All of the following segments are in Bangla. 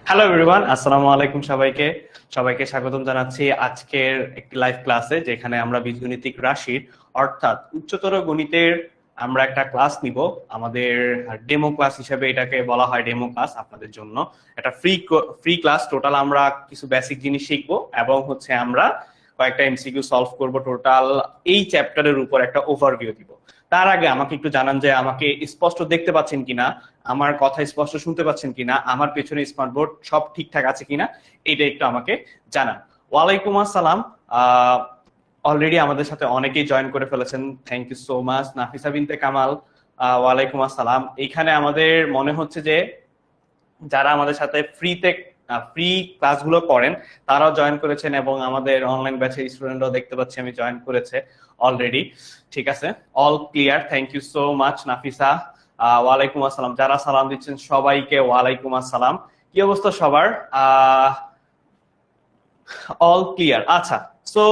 হ্যালো এভরিওয়ান, আসসালামু আলাইকুম। সবাইকে সবাইকে স্বাগতম জানাচ্ছি আজকের একটি লাইভ ক্লাসে, যেখানে আমরা বীজগণিতিক রাশির অর্থাৎ উচ্চতর গণিতের আমরা একটা ক্লাস নিব। আমাদের ডেমো ক্লাস হিসেবে এটাকে বলা হয়, ডেমো ক্লাস আপনাদের জন্য একটা ফ্রি ক্লাস। টোটাল আমরা কিছু বেসিক জিনিস শিখবো এবং আমরা কয়েকটা এমসিকিউ সলভ করব। টোটাল এই চ্যাপ্টারের উপর একটা ওভারভিউ দিব। তার আগে আমাকে একটু জানান যে আমাকে স্পষ্ট দেখতে পাচ্ছেন কিনা, আমার কথা স্পষ্ট শুনতে পাচ্ছেন কিনা, আমার পেছনে স্মার্ট বোর্ড সব ঠিকঠাক আছে কিনা, এটা একটু আমাকে জানান। ওয়ালাইকুম আসসালাম। অলরেডি আমাদের সাথে অনেকেই জয়েন করে ফেলেছেন, thank you so much. Nafisa Binte Kamal, ওয়ালাইকুম আসসালাম। এখানে আমাদের মনে হচ্ছে যে যারা আমাদের সাথে ফ্রি ক্লাসগুলো করেন তারাও জয়েন করেছেন, এবং আমাদের অনলাইন ব্যাচের স্টুডেন্টরাও দেখতে পাচ্ছি আমি জয়েন করেছে অলরেডি। ঠিক আছে, all clear, thank you so much Nafisa. ওয়ালাইকুম আসসালাম। যারা সালাম দিচ্ছেন সবাইকে ওয়ালাইকুম আসসালাম। কি অবস্থা সবার? All clear. আচ্ছা, সো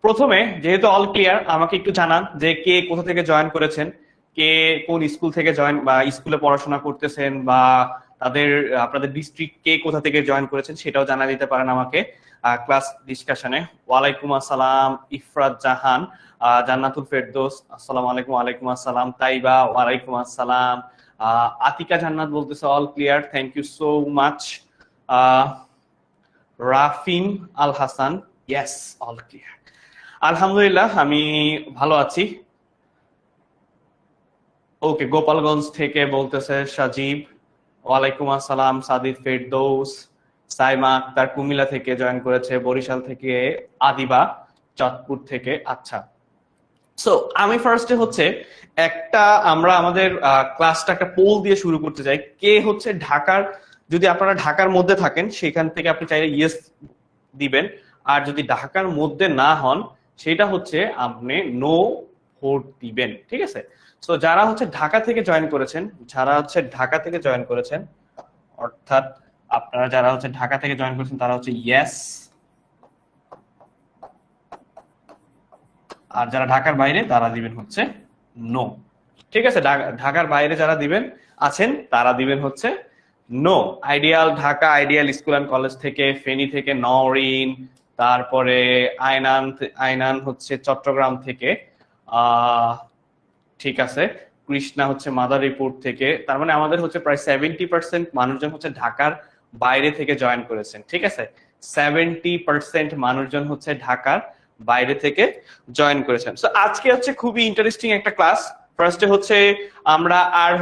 প্রথমে যেহেতু অল ক্লিয়ার, আমাকে একটু জানান যে কে কোথা থেকে জয়েন করেছেন, কে কোন স্কুল থেকে জয়েন বা স্কুলে পড়াশোনা করতেছেন, বা তাদের আপনাদের ডিস্ট্রিক্ট কে কোথা থেকে জয়েন করেছেন সেটাও জানা দিতে পারেন আমাকে ক্লাস ডিসকাশনে। ওয়ালাইকুম আসসালাম ইফরাত জাহান, জান্নাতুল ফেরদৌস, আসসালামু আলাইকুম। ওয়ালাইকুম আসসালাম তাইবা, ওয়ালাইকুম আসসালাম। আতিকা জান্নাত বলতেছে all clear, thank you so much. Rafim Al Hasan, yes, all clear. আলহামদুলিল্লাহ, আমি ভালো আছি। ওকে, গোপালগঞ্জ থেকে বলতেছে সাজিব, ওয়ালাইকুম আসসালাম। সাদিদ ফেরদৌস, সাইমা আক্তার কুমিল্লা থেকে জয়েন করেছে, বরিশাল থেকে আদিবা, চাঁদপুর থেকে। আচ্ছা, সো আমি ফার্স্টে একটা আমরা আমাদের ক্লাসটা একটা পোল দিয়ে শুরু করতে চাই। কে ঢাকার, যদি আপনারা ঢাকার মধ্যে থাকেন সেখান থেকে আপনি চাইলে ইয়েস দিবেন, আর যদি ঢাকার মধ্যে না হন সেটা আপনি নো ভোট দিবেন। ঠিক আছে, তো যারা ঢাকা থেকে জয়েন করেছেন, ঢাকা থেকে জয়েন করেছেন, অর্থাৎ আপনারা যারা ঢাকা থেকে জয়েন করেছেন তারা ইয়েস, আর যারা ঢাকার বাইরে তারা দিবেন নো। ঠিক আছে, ঢাকার বাইরে যারা দিবেন আছেন তারা দিবেন নো। Ideal Dhaka ideal school and college থেকে, ফেনী থেকে নওরিন, তারপরে আইনান আইনান চট্টগ্রাম থেকে, ঠিক আছে, কৃষ্ণা মাদারীপুর থেকে। তার মানে আমাদের প্রায় 70% মানুষজন ঢাকার বাইরে থেকে জয়েন করেছেন। ঠিক আছে, 70% মানুষজন ঢাকার বাইরে থেকে জয়েন করেছেন। তো আজকে খুবই ইন্টারেস্টিং একটা ক্লাস। ফার্স্টে আমরা আর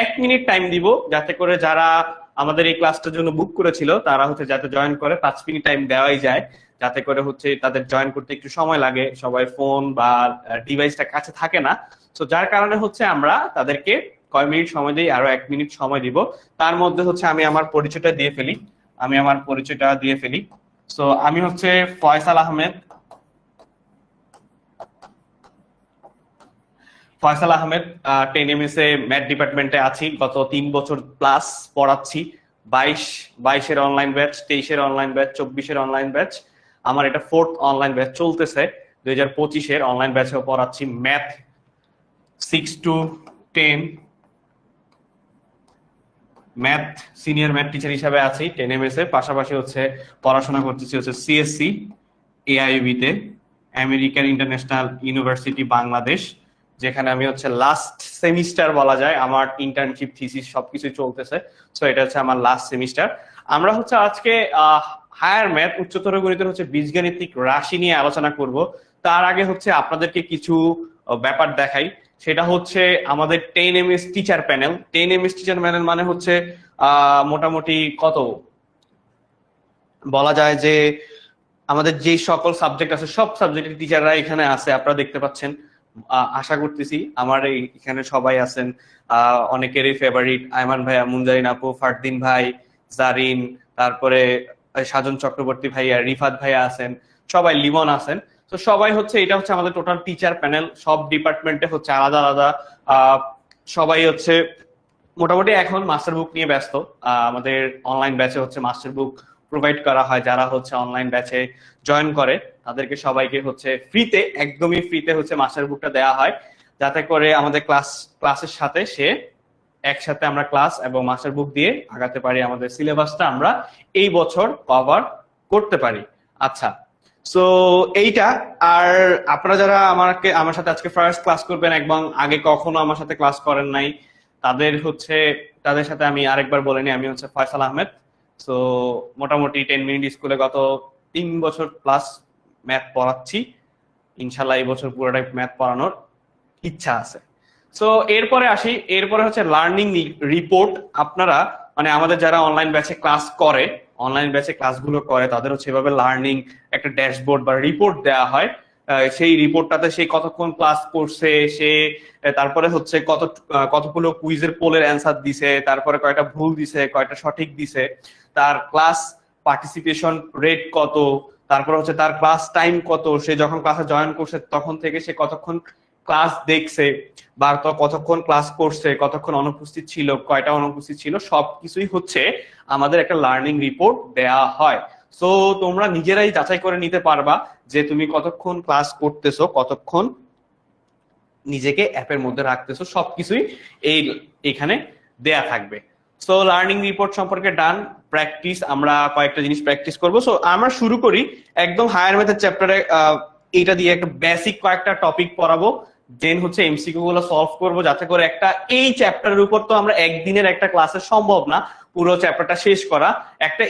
1 মিনিট টাইম দিব, যাতে করে যারা আমাদের এই ক্লাসটার জন্য বুক করেছিল তারা যাতে জয়েন করে। 5 মিনিট টাইম দেওয়াই যায়, যাতে করে তাদের জয়েন করতে একটু সময় লাগে, সবাই ফোন বা ডিভাইসটা কাছে থাকে না। তো যার কারণে আমরা তাদেরকে কয় মিনিট সময় দিই, আরো 1 মিনিট সময় দিব। তার মধ্যে আমি আমার পরিচয়টা দিয়ে ফেলি। তো আমি ফয়সাল আহমেদ। ফয়সাল আহমেদ, 10 MS এ ম্যাথ ডিপার্টমেন্টে আছি, গত 3 বছর প্লাস পড়াচ্ছি। 22-এর অনলাইন ব্যাচ, 23-এর অনলাইন ব্যাচ, 24-এর অনলাইন ব্যাচ, আমার এটা 4th অনলাইন ব্যাচ চলতেছে। 2025-এর অনলাইন ব্যাচেও পড়াচ্ছি math 6 to 10। Math senior math teacher হিসাবে আছি 10 MS এ। পাশাপাশি পড়াশোনা করতেছি CSC AIUB তে, আমেরিকান ইন্টারন্যাশনাল ইউনিভার্সিটি বাংলাদেশ, যেখানে আমি লাস্ট সেমিস্টার বলা যায়। আমার ইন্টার্নশিপ থিসিস সবকিছু চলতেছে। সো এটা আমার লাস্ট সেমিস্টার। আমরা আজকে হায়ার ম্যাথ উচ্চতর গণিতের বীজগাণিতিক রাশি নিয়ে আলোচনা করব। তার আগে আপনাদেরকে কিছু ব্যাপার দেখাই। সেটা আমাদের 10 MS teacher panel. 10 MS teacher panel মানে মোটামুটি কত বলা যায় যে আমাদের যে সকল সাবজেক্ট আছে সব সাবজেক্টের টিচাররা এখানে আছে, আপনারা দেখতে পাচ্ছেন। আশা করতেছি আমার এখানে সবাই আছেন। অনেকেরই ফেভারিট আয়মান ভাইয়া, মুনজারিন আপু, ফারদিন ভাই, জারিন, তারপরে সাজন চক্রবর্তী ভাইয়া, রিফাত ভাইয়া আছেন, সবাই, লিমন আছেন। তো সবাই এটা আমাদের টোটাল টিচার প্যানেল। সব ডিপার্টমেন্টে আলাদা আলাদা সবাই মোটামুটি এখন মাস্টার বুক নিয়ে ব্যস্ত। আমাদের অনলাইন ব্যাচে মাস্টার বুক প্রোভাইড করা হয়। যারা অনলাইন ব্যাচে জয়েন করে তাদেরকে সবাইকে ফ্রিতে, একদমই ফ্রিতে মাস্টার বুকটা দেওয়া হয়, যাতে করে আমাদের ক্লাসের সাথে সে একসাথে আমরা ক্লাস এবং মাস্টার বুক দিয়ে আগাতে পারি, আমাদের সিলেবাসটা আমরা এই বছর কভার করতে পারি। আচ্ছা, সো এইটা। আর আপনারা যারা আমার সাথে আজকে ফার্স্ট ক্লাস করবেন এবং আগে কখনো আমার সাথে ক্লাস করেন নাই, তাদের সাথে আমি আরেকবার বলে নিই, আমি হচ্ছে ফয়সাল আহমেদ। সো মোটামুটি 10 মিনিট স্কুলে গত 3 বছর প্লাস ম্যাথ পড়াচ্ছি। ইনশাল্লাহ এই বছর পুরোটাই ম্যাথ পড়ানোর ইচ্ছা আছে। সো এরপরে হচ্ছে লার্নিং রিপোর্ট। আপনারা মানে আমাদের যারা অনলাইন ব্যাচে ক্লাসগুলো করে তাদের হচ্ছে এভাবে লার্নিং একটা ড্যাশবোর্ড বা রিপোর্ট দেওয়া হয়। সেই রিপোর্টটাতে সে কতক্ষণ ক্লাস করছে, সে তারপরে হচ্ছে কতগুলো কুইজের পোলের অ্যান্সার দিছে, তারপরে কয়টা ভুল দিছে, কয়টা সঠিক দিছে, তার ক্লাস পার্টিসিপেশন রেট কত, তারপরে হচ্ছে তার ক্লাস টাইম কত, সে যখন ক্লাসে জয়েন করছে তখন থেকে সে কতক্ষণ ক্লাস দেখছে, বা কতক্ষণ ক্লাস করছে, কতক্ষণ অনুপস্থিত ছিল, কয়টা অনুপস্থিত ছিল, সবকিছুই হচ্ছে আমাদের একটা লার্নিং রিপোর্ট দেয়া হয়। সো তোমরা নিজেরাই যাচাই করে নিতে পারবা যে তুমি কতক্ষণ ক্লাস করতেছো, কতক্ষণ নিজেকে অ্যাপের মধ্যে রাখতেছো, সবকিছুই এখানে দেয়া থাকবে। সো লার্নিং রিপোর্ট সম্পর্কে ডান। প্র্যাকটিস, আমরা কয়েকটা জিনিস প্র্যাকটিস করবো। সো আমরা শুরু করি একদম হায়ার ম্যাথের চ্যাপ্টারে। এটা দিয়ে একটা বেসিক কয়েকটা টপিক পড়াবো, দেন হচ্ছে এমসিকিউ গুলো সলভ করবো, যাতে করে এই চ্যাপ্টারের উপর তো আমরা একদিনের একটা ক্লাসে সম্ভব না পুরো চ্যাপ্টারটা শেষ করা।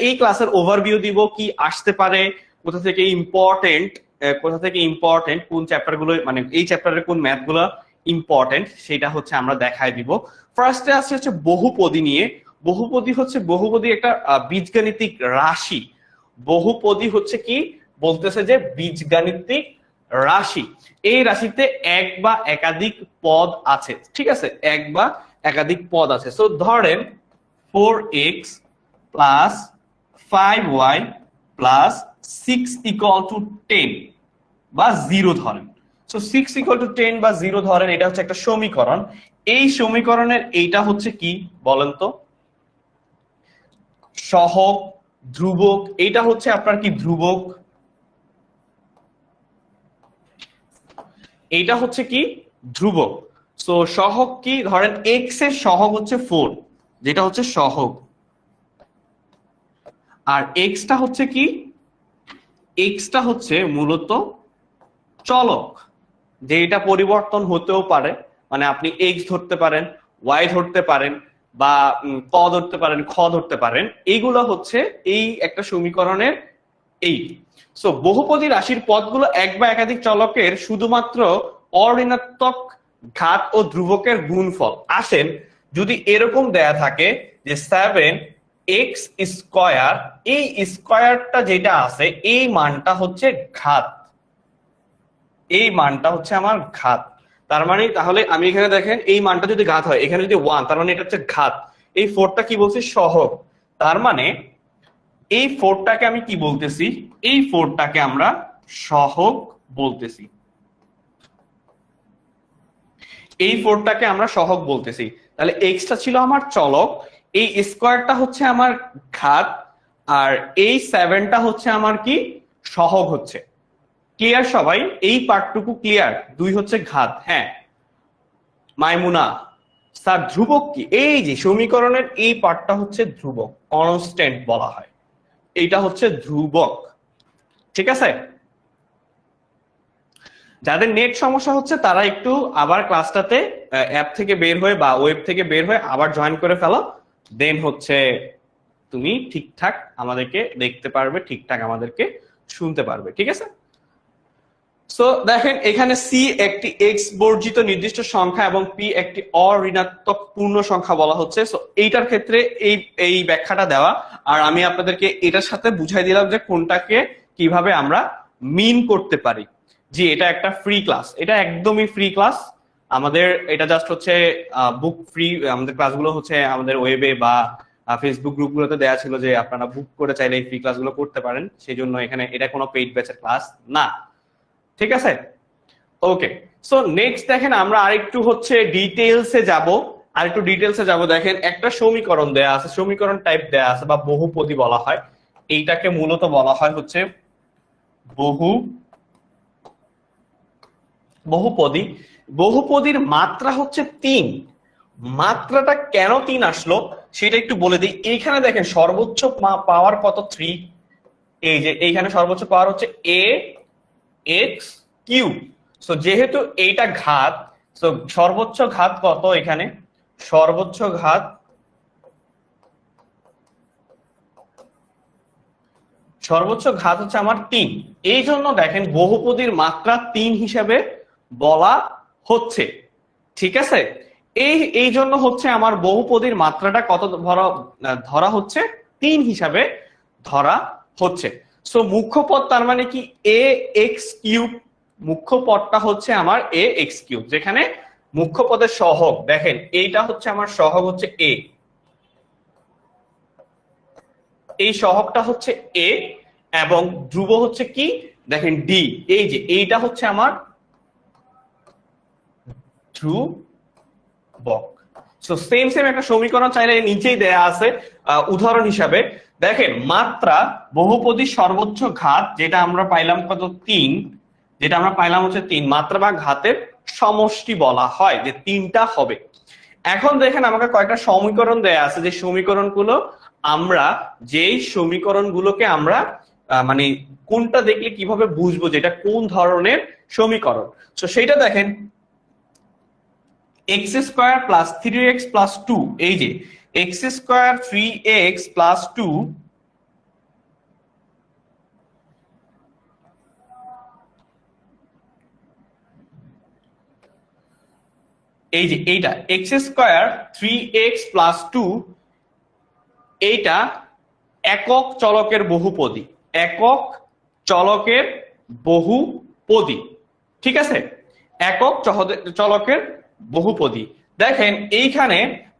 এই ক্লাসের ওভারভিউ দিব, কি আসতে পারে, কোথা থেকে ইম্পর্টেন্ট, কোন চ্যাপ্টার গুলো, মানে এই চ্যাপ্টারের কোন ম্যাথ গুলো ইম্পর্টেন্ট, সেটা হচ্ছে আমরা দেখাই দিব। ফার্স্টে আসছে হচ্ছে বহুপদী নিয়ে। বহুপদী একটা বীজগাণিতিক রাশি। বহুপদী হচ্ছে কি বলতেছে যে বীজগাণিতিক রাশি। এই রাশিতে এক বা একাধিক পদ আছে, ঠিক আছে, এক বা একাধিক পদ আছে। সো ধরেন 4x plus 5y plus 6 equal to 10 বা 0 ধরেন। সো 6 ইকুয়াল টু 10 বা 0 ধরেন, এটা হচ্ছে একটা সমীকরণ। এই সমীকরণের এইটা হচ্ছে কি বলেন তো? সহগ, ধ্রুবক। এইটা হচ্ছে আপনার কি ধ্রুবক, এইটা হচ্ছে কি ধ্রুবক। সো সহগ কি, ধরেন এক্স এর সহগ হচ্ছে 4, যেটা হচ্ছে সহগ। আর এক্সটা হচ্ছে কি, এক্সটা হচ্ছে মূলত চলক, যে এটা পরিবর্তন হতেও পারে। মানে আপনি এক্স ধরতে পারেন, ওয়াই ধরতে পারেন, বা ক ধরতে পারেন, খ ধরতে পারেন। এইগুলো হচ্ছে এই একটা সমীকরণের এই। সো বহুপদী রাশির পদগুলো এক বা একাধিক চলকের শুধুমাত্র অঋণাত্মক ঘাত ও ধ্রুবকের গুণফল। আসেন, যদি এরকম দেয়া থাকে যে 7x স্কয়ার, এই স্কয়ারটা যেটা আছে এই মানটা হচ্ছে ঘাত, এই মানটা হচ্ছে আমার ঘাত। তার মানে তাহলে আমি এখানে দেখেন এই মানটা যদি ঘাত হয়, এখানে যদি 1, তার মানে এটা হচ্ছে ঘাত। এই 4টা কি বলছি, সহগ। তার মানে এই 4টাকে আমি কি বলতেছি, এই 4টাকে আমরা সহগ বলতেছি, এই 4টাকে আমরা সহগ বলতেছি। তাহলে এক্সটা ছিল আমার চলক, এই স্কয়ারটা হচ্ছে আমার ঘাত, আর এই 7টা হচ্ছে আমার কি সহগ হচ্ছে। ক্লিয়ার সবাই? এই পার্টটুকু ক্লিয়ার? 2 হচ্ছে ঘাত। হ্যাঁ মাইমুনা স্যার, ধ্রুবক কি? এই যে সমীকরণের এই পার্টটা হচ্ছে ধ্রুবক, কনস্ট্যান্ট বলা হয়, এইটা হচ্ছে ধ্রুবক, ঠিক আছে। যাদের নেট সমস্যা হচ্ছে তারা একটু আবার ক্লাসটাতে অ্যাপ থেকে বের হয়ে বা ওয়েব থেকে বের হয়ে আবার জয়েন করে ফেলো, দেন হচ্ছে তুমি ঠিকঠাক আমাদেরকে দেখতে পারবে, ঠিকঠাক আমাদেরকে শুনতে পারবে, ঠিক আছে। সো দেখেন এখানে সি একটি এক্স বর্জিত নির্দিষ্ট সংখ্যা এবং পি একটি অঋণাত্মক পূর্ণ সংখ্যা বলা হচ্ছে। সো এইটার ক্ষেত্রে এই ব্যাখ্যাটা দেওয়া, আর আমি আপনাদেরকে এটার সাথে বুঝাই দিলাম যে কোনটাকে কিভাবে আমরা মিন করতে পারি। জি, এটা একটা ফ্রি ক্লাস, এটা একদমই ফ্রি ক্লাস আমাদের। এটা জাস্ট হচ্ছে বুক ফ্রি। আমাদের ক্লাসগুলো হচ্ছে আমাদের ওয়েবে বা ফেসবুক গ্রুপগুলোতে দেওয়া ছিল যে আপনারা বুক করে চাইলে এই ফ্রি ক্লাসগুলো করতে পারেন, সেই জন্য এখানে এটা কোনো পেইড ব্যাচের ক্লাস না, ঠিক আছে। ওকে, সো নেক্সট দেখেন আমরা আরেকটু হচ্ছে ডিটেইলসে যাব, আরেকটু ডিটেইলসে যাব। দেখেন একটা সমীকরণ দেয়া আছে, সমীকরণ টাইপ দেয়া আছে বা বহুপদী বলা হয়। এইটাকে মূলত বলা হয় হচ্ছে বহুপদী। বহুপদীর মাত্রা হচ্ছে 3, মাত্রাটা কেন 3 আসলো সেটা একটু বলে দিই। এইখানে দেখেন সর্বোচ্চ পাওয়ার কত 3, এই যে এইখানে সর্বোচ্চ পাওয়ার হচ্ছে a x কিউব। সো যেহেতু এইটা ঘাত, সো সর্বোচ্চ ঘাত কত এখানে, সর্বোচ্চ ঘাত হচ্ছে আমার 3। এই জন্য দেখেন বহুপদীর মাত্রা 3 হিসাবে বলা হচ্ছে, ঠিক আছে। এই জন্য হচ্ছে আমার বহুপদীর মাত্রাটা কত ধরা হচ্ছে, 3 হিসাবে ধরা হচ্ছে। সো মুখ্য পদ তার মানে কি a x কিউব, মুখ্য পদটা হচ্ছে আমার a x কিউব, যেখানে মুখ্য পদের সহগ দেখেন এইটা হচ্ছে আমার সহগ হচ্ছে a, এই সহগটা হচ্ছে a, এবং ধ্রুব হচ্ছে কি দেখেন d, এই যে এইটা হচ্ছে আমার ধ্রুবক। সো সেম একটা সমীকরণ চাইলে নিচেই দেয়া আছে উদাহরণ হিসাবে। দেখেন মাত্রা বহুপদীর সর্বোচ্চ ঘাত যেটা আমরা পাইলাম কত 3, যেটা আমরা পাইলাম হচ্ছে 3, মাত্রা বা ঘাতের সমষ্টি বলা হয় যে 3টা হবে। এখন দেখেন আমাকে কয়েকটা সমীকরণ দেয়া আছে, যে সমীকরণগুলোকে আমরা মানে কোনটা দেখলে কিভাবে বুঝবো যে এটা কোন ধরনের সমীকরণ। তো সেইটা দেখেন x square plus 3x plus 2, এই যে x স্কয়ার 3x প্লাস 2, এই যে এইটা x স্কয়ার 3x প্লাস 2, এইটা একক চলকের বহুপদী, একক চলকের বহুপদী, ঠিক আছে, একক চলকের বহুপদী। দেখেন এইখানে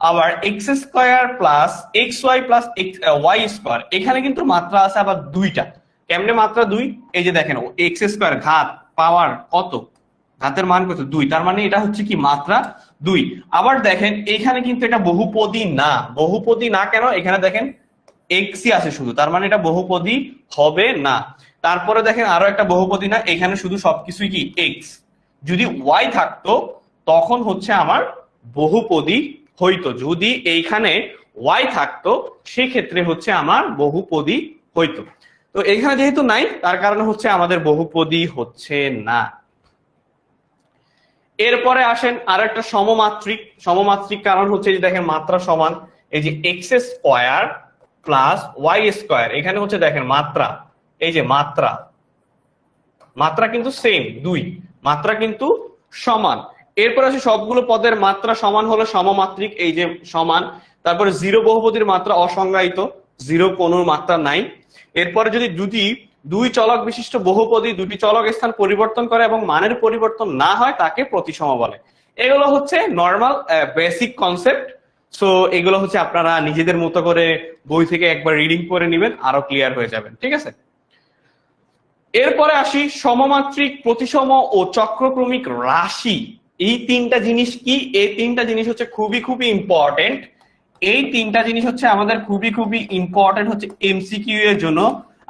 আবার x square plus xy plus y square, এখানে কিন্তু মাত্রা আছে আবার দুইটা। কেমনে মাত্রা 2, এই যে দেখেন x স্কয়ার ঘাত পাওয়ার কত, ঘাতের মান কত 2, তার মানে এটা হচ্ছে কি মাত্রা 2। আবার দেখেন এইখানে কিন্তু এটা বহুপদী না, বহুপদী না কেন, এখানে দেখেন এক্সই আছে শুধু, তার মানে এটা বহুপদী হবে না। তারপরে দেখেন আরো একটা বহুপদী না, এখানে শুধু সবকিছুই কি এক্স, যদি ওয়াই থাকতো তখন হচ্ছে আমার বহুপদী হইতো, যদি এইখানে ওয়াই থাকতো সেক্ষেত্রে হচ্ছে আমার বহুপদী হইতো। তো এখানে যেহেতু নাই তার কারণে হচ্ছে আমাদের বহুপদী হচ্ছে না। এরপরে আসেন আর একটা সমমাত্রিক কারণ হচ্ছে যে দেখেন মাত্রা সমান, এই যে x square plus y square, এখানে হচ্ছে দেখেন মাত্রা, এই যে মাত্রা কিন্তু সেম 2, মাত্রা কিন্তু সমান। এরপর আছে সবগুলো পদের মাত্রা সমান হলো সমমাত্রিক, এই যে সমান। তারপরে 0 বহুপদীর মাত্রা অসংজ্ঞায়িত, 0 কোনো মাত্রা নাই। এরপরে যদি দুই চলক বিশিষ্ট বহুপদী দুটি চলক স্থান পরিবর্তন করে এবং মানের পরিবর্তন না হয় তাকে প্রতিসম বলে। এগুলো হচ্ছে নর্মাল বেসিক কনসেপ্ট। সো এগুলো হচ্ছে আপনারা নিজেদের মতো করে বই থেকে একবার রিডিং করে নেবেন, আরো ক্লিয়ার হয়ে যাবেন, ঠিক আছে। এরপরে আসি সমমাত্রিক, প্রতিসম ও চক্রক্রমিক রাশি। এই তিনটা জিনিস কি, এই তিনটা জিনিস হচ্ছে খুবই ইম্পর্টেন্ট। এই তিনটা জিনিস হচ্ছে আমাদের খুবই ইম্পর্টেন্ট হচ্ছে এমসিকিউ এর জন্য।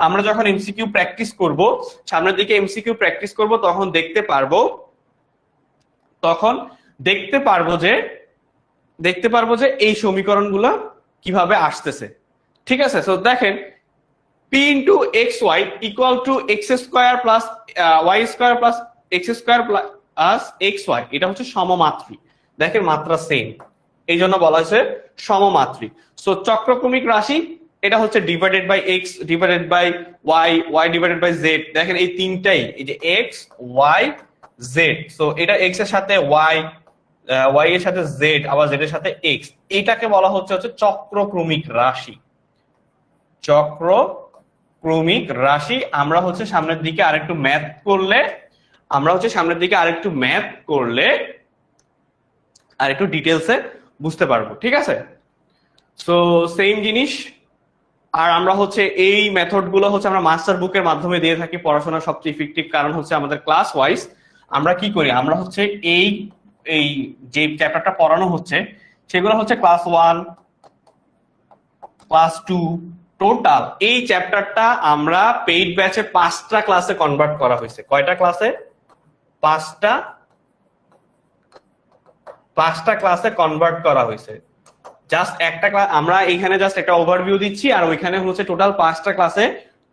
আমরা যখন এমসিকিউ প্র্যাকটিস করব, সামনের দিকে এমসিকিউ প্র্যাকটিস করব, তখন দেখতে পারবো যে এই সমীকরণগুলো কিভাবে আসতেছে, ঠিক আছে। তো দেখেন p into xy equal to x square plus y square plus x square plus xy, এটা হচ্ছে সমমাত্রিক। দেখেন মাত্রা সেম, এই জন্য বলা হয়েছে সমমাত্রিক। সো চক্রক্রমিক রাশি এটা হচ্ছে divided by x divided by y divided by z। দেখেন এই তিনটাই, এই যে x y z, সো এটা x এর সাথে y এর সাথে z, আবার z এর সাথে x, এইটাকে বলা হচ্ছে চক্রক্রমিক রাশি, চক্রক্রমিক রাশি। আমরা হচ্ছে সামনের দিকে আরেকটু ম্যাথ করলে আরেকটু ডিটেলসে বুঝতে পারবো, ঠিক আছে। সো সেম জিনিস। আর আমরা হচ্ছে এই মেথড গুলো হচ্ছে আমরা মাস্টার বুকের মাধ্যমে দিয়ে থাকি, পড়াশোনা সবচেয়ে ইফেক্টিভ, কারণ হচ্ছে আমাদের ক্লাস ওয়াইজ আমরা কি করি, আমরা হচ্ছে এই যে চ্যাপ্টারটা পড়ানো হচ্ছে সেগুলো হচ্ছে ক্লাস 1 ক্লাস 2 টোটাল এই চ্যাপ্টারটা আমরা পেইড ব্যাচে 5টা ক্লাসে কনভার্ট করা হয়েছে। কয়টা ক্লাসে? 5টা ক্লাসে কনভার্ট করা হয়েছে। জাস্ট একটা ক্লাস আমরা এইখানে জাস্ট একটা ওভারভিউ দিচ্ছি, আর ওইখানে হচ্ছে টোটাল 5টা ক্লাসে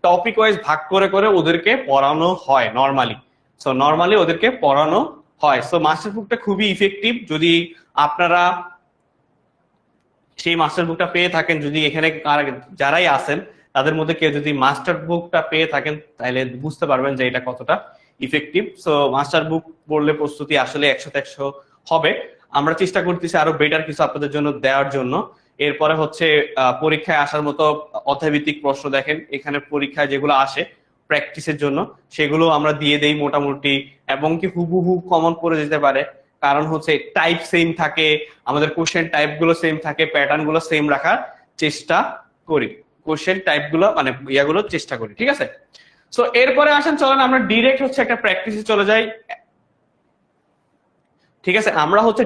টপিক ওয়াইজ ভাগ করে করে ওদেরকে পড়ানো হয় নরমালি। সো নরমালি ওদেরকে পড়ানো হয়। সো মাস্টার বুকটা খুবই ইফেক্টিভ। যদি আপনারা সেই মাস্টার বুকটা পেয়ে থাকেন, যদি এখানে যারাই আছেন তাদের মধ্যে কেউ যদি মাস্টার বুকটা পেয়ে থাকেন তাহলে বুঝতে পারবেন যে এটা কতটা ইফেক্টিভ। সো মাস্টার বুক পড়লে প্রস্তুতি আসলে 100-100 হবে। আমরা চেষ্টা করতেছি আরো বেটার কিছু আপনাদের জন্য দেওয়ার জন্য। এরপরে হচ্ছে পরীক্ষায় আসার মতো অধ্যায়ভিত্তিক প্রশ্ন দেখেন, এখানে পরীক্ষায় যেগুলো আসে প্র্যাকটিসের জন্য সেগুলো আমরা দিয়ে দেই মোটামুটি, এবং কি হুবহু কমন পড়ে যেতে পারে। কারণ হচ্ছে টাইপ সেম থাকে, আমাদের কোশ্চেন টাইপ গুলো সেম থাকে, প্যাটার্ন গুলো সেম রাখার চেষ্টা করি, কোশ্চেন টাইপ গুলো মানে ইয়াগুলো চেষ্টা করি, ঠিক আছে। সো এরপরে আসেন চলেন আমরা ডিরেক্ট হচ্ছে একটা প্র্যাকটিসে চলে যাই, ঠিক আছে। আমরা হচ্ছে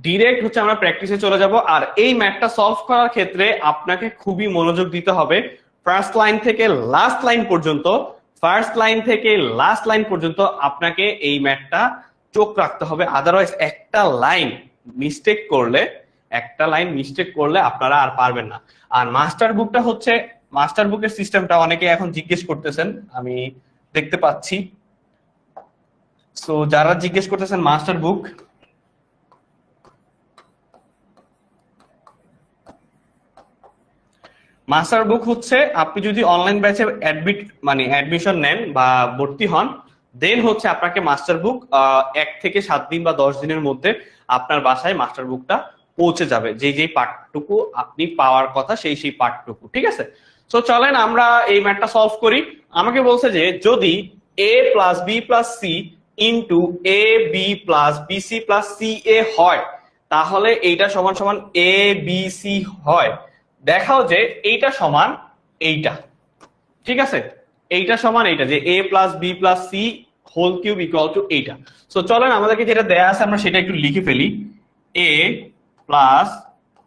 ডিরেক্ট হচ্ছে আমরা প্র্যাকটিসে চলে যাব। আর এই ম্যাথটা সলভ করার ক্ষেত্রে আপনাকে খুবই মনোযোগ দিতে হবে। ফার্স্ট লাইন থেকে লাস্ট লাইন পর্যন্ত আপনাকে এই ম্যাথটা চোখ রাখতে হবে। আদারওয়াইজ একটা লাইন মিস্টেক করলে আপনারা আর পারবেন না। আর মাস্টার বুকটা হচ্ছে, মাস্টার বুকের সিস্টেমটা অনেকে এখন জিজ্ঞেস করতেছেন, আমি দেখতে পাচ্ছি। সো যারা জিজ্ঞেস করতেছেন মাস্টার বুক হচ্ছে আপনি যদি অনলাইন ব্যাচে অ্যাডমিশন নেন বা ভর্তি হন, দেন হচ্ছে আপনাকে মাস্টার বুক 1 থেকে 7 দিন বা 10 দিনের মধ্যে আপনার বাসায় মাস্টার বুকটা পৌঁছে যাবে, যেই পার্টটুকু আপনি পাওয়ার কথা সেই পার্টটুকু, ঠিক আছে। সো চলেন আমরা এই ম্যাথটা সলভ করি। আমাকে বলছে যে যদি a plus B plus C into A B plus BC plus C A হয়, তাহলে এইটা সমান সমান এ বি সি হয়। দেখাও যে এইটা সমান এইটা, ঠিক আছে। এইটা সমান এইটা, যে a plus B plus C whole cube equal to এইটা। সো চলেন আমাদেরকে যেটা দেয়া আছে আমরা সেটা একটু লিখে ফেলি। a plus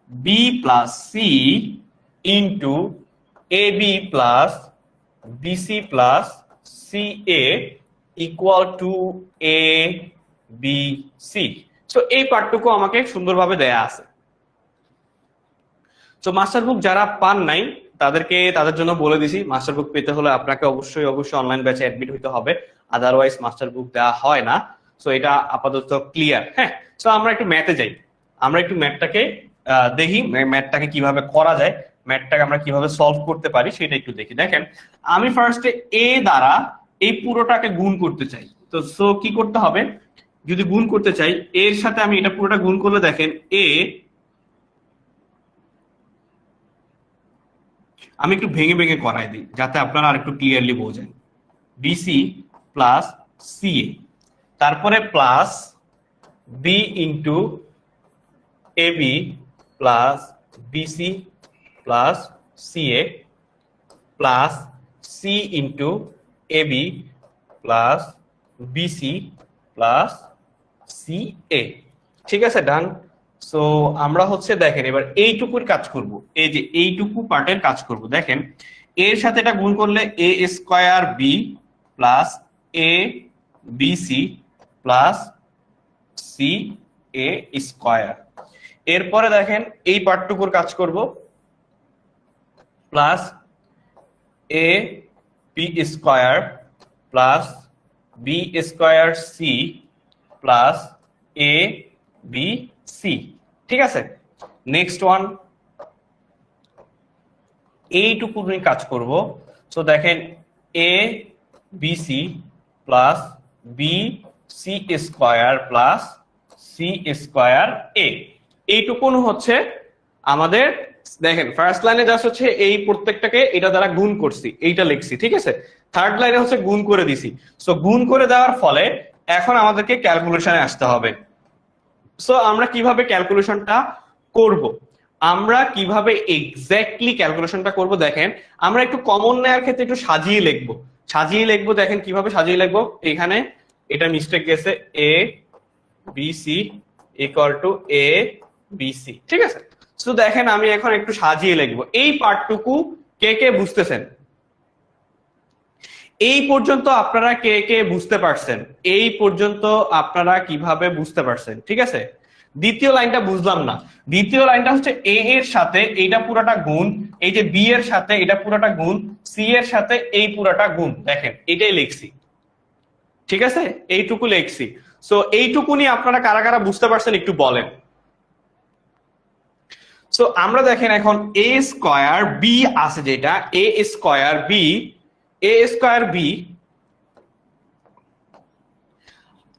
B plus C into A B plus BC plus C A equal to A B C. So এই পার্টটুকু আমাকে সুন্দরভাবে দেয়া আছে। তো মাস্টার বুক যারা পান নাই তাদের জন্য বলে দিছি, মাস্টার বুক পেতে হলে আপনাকে অবশ্যই অনলাইন ব্যাচে অ্যাডমিট হতে হবে, আদারওয়াইজ মাস্টার বুক দেওয়া হয় না। সো এটা আপাতত ক্লিয়ার। হ্যাঁ, সো আমরা একটু ম্যাথে যাই, আমরা একটু ম্যাথটাকে দেখি, ম্যাথটাকে কিভাবে করা যায়, ম্যাথটাকে আমরা কিভাবে সলভ করতে পারি সেটা একটু দেখি। দেখেন আমি ফার্স্টে এ দ্বারা এই পুরোটাকে গুণ করতে চাই। তো সো কি করতে হবে, যদি গুণ করতে চাই এর সাথে আমি এটা পুরোটা গুণ করলে দেখেন আমি একটু ভেঙে ভেঙে করাই দিই যাতে আপনারা আর একটু ক্লিয়ারলি বোঝেন। বিসি প্লাস সিএ, তারপরে plus B into AB plus BC plus CA plus C into AB plus BC plus CA, ঠিক আছে, ডান। সো আমরা হচ্ছে দেখেন এবার এইটুকুর কাজ করব, এই যে এইটুকু পার্টের কাজ করব। দেখেন এর সাথে এটা গুণ করলে A square B plus A B C plus C A square. এরপরে দেখেন এই পার্টটুকুর কাজ করব, plus A B square plus B square C plus A B C, ঠিক আছে। নেক্সট ওয়ান এইটুকু নিয়ে কাজ করব। সো দেখেন A B C plus B C square plus C square A, এইটুকুন হচ্ছে আমাদের। দেখেন ফার্স্ট লাইনে জাস্ট হচ্ছে এই প্রত্যেকটাকে এটা দ্বারা গুণ করছি, এইটা লিখছি, ঠিক আছে। থার্ড লাইনে হচ্ছে গুণ করে দিছি। সো গুণ করে দেওয়ার ফলে এখন আমাদেরকে ক্যালকুলেশনে আসতে হবে। সো আমরা কিভাবে ক্যালকুলেশনটা করব, আমরা কিভাবে এক্স্যাক্টলি ক্যালকুলেশনটা করব, দেখেন আমরা একটু কমন নেওয়ার ক্ষেত্রে একটু সাজিয়ে লিখবো। দেখেন কিভাবে সাজিয়ে লিখবো, এখানে এটা মিস্টেক গেছে, A B C equal to A B C, ঠিক আছে। সো দেখেন আমি এখন একটু সাজিয়ে লিখবো। এই পার্টটুকু কে কে বুঝতেছেন? এই পর্যন্ত আপনারা কে কে বুঝতে পারছেন? এই পর্যন্ত আপনারা কিভাবে বুঝতে পারছেন? ঠিক আছে, দ্বিতীয় লাইনটা বুঝলাম না। দ্বিতীয় লাইনটা হচ্ছে এ এর সাথে এইটা পুরোটা গুণ, এই যে বি এর সাথে এটা পুরোটা গুণ, সি এর সাথে এই পুরোটা গুণ। দেখেন এটাই লিখছি, ঠিক আছে, এইটুকু লিখছি। সো এইটুকুনি আপনারা কারা কারা বুঝতে পারছেন একটু বলেন। সো আমরা দেখেন এখন এ স্কয়ার বি আছে, যেটা এ স্কয়ার বি, এ স্কয়ার বি,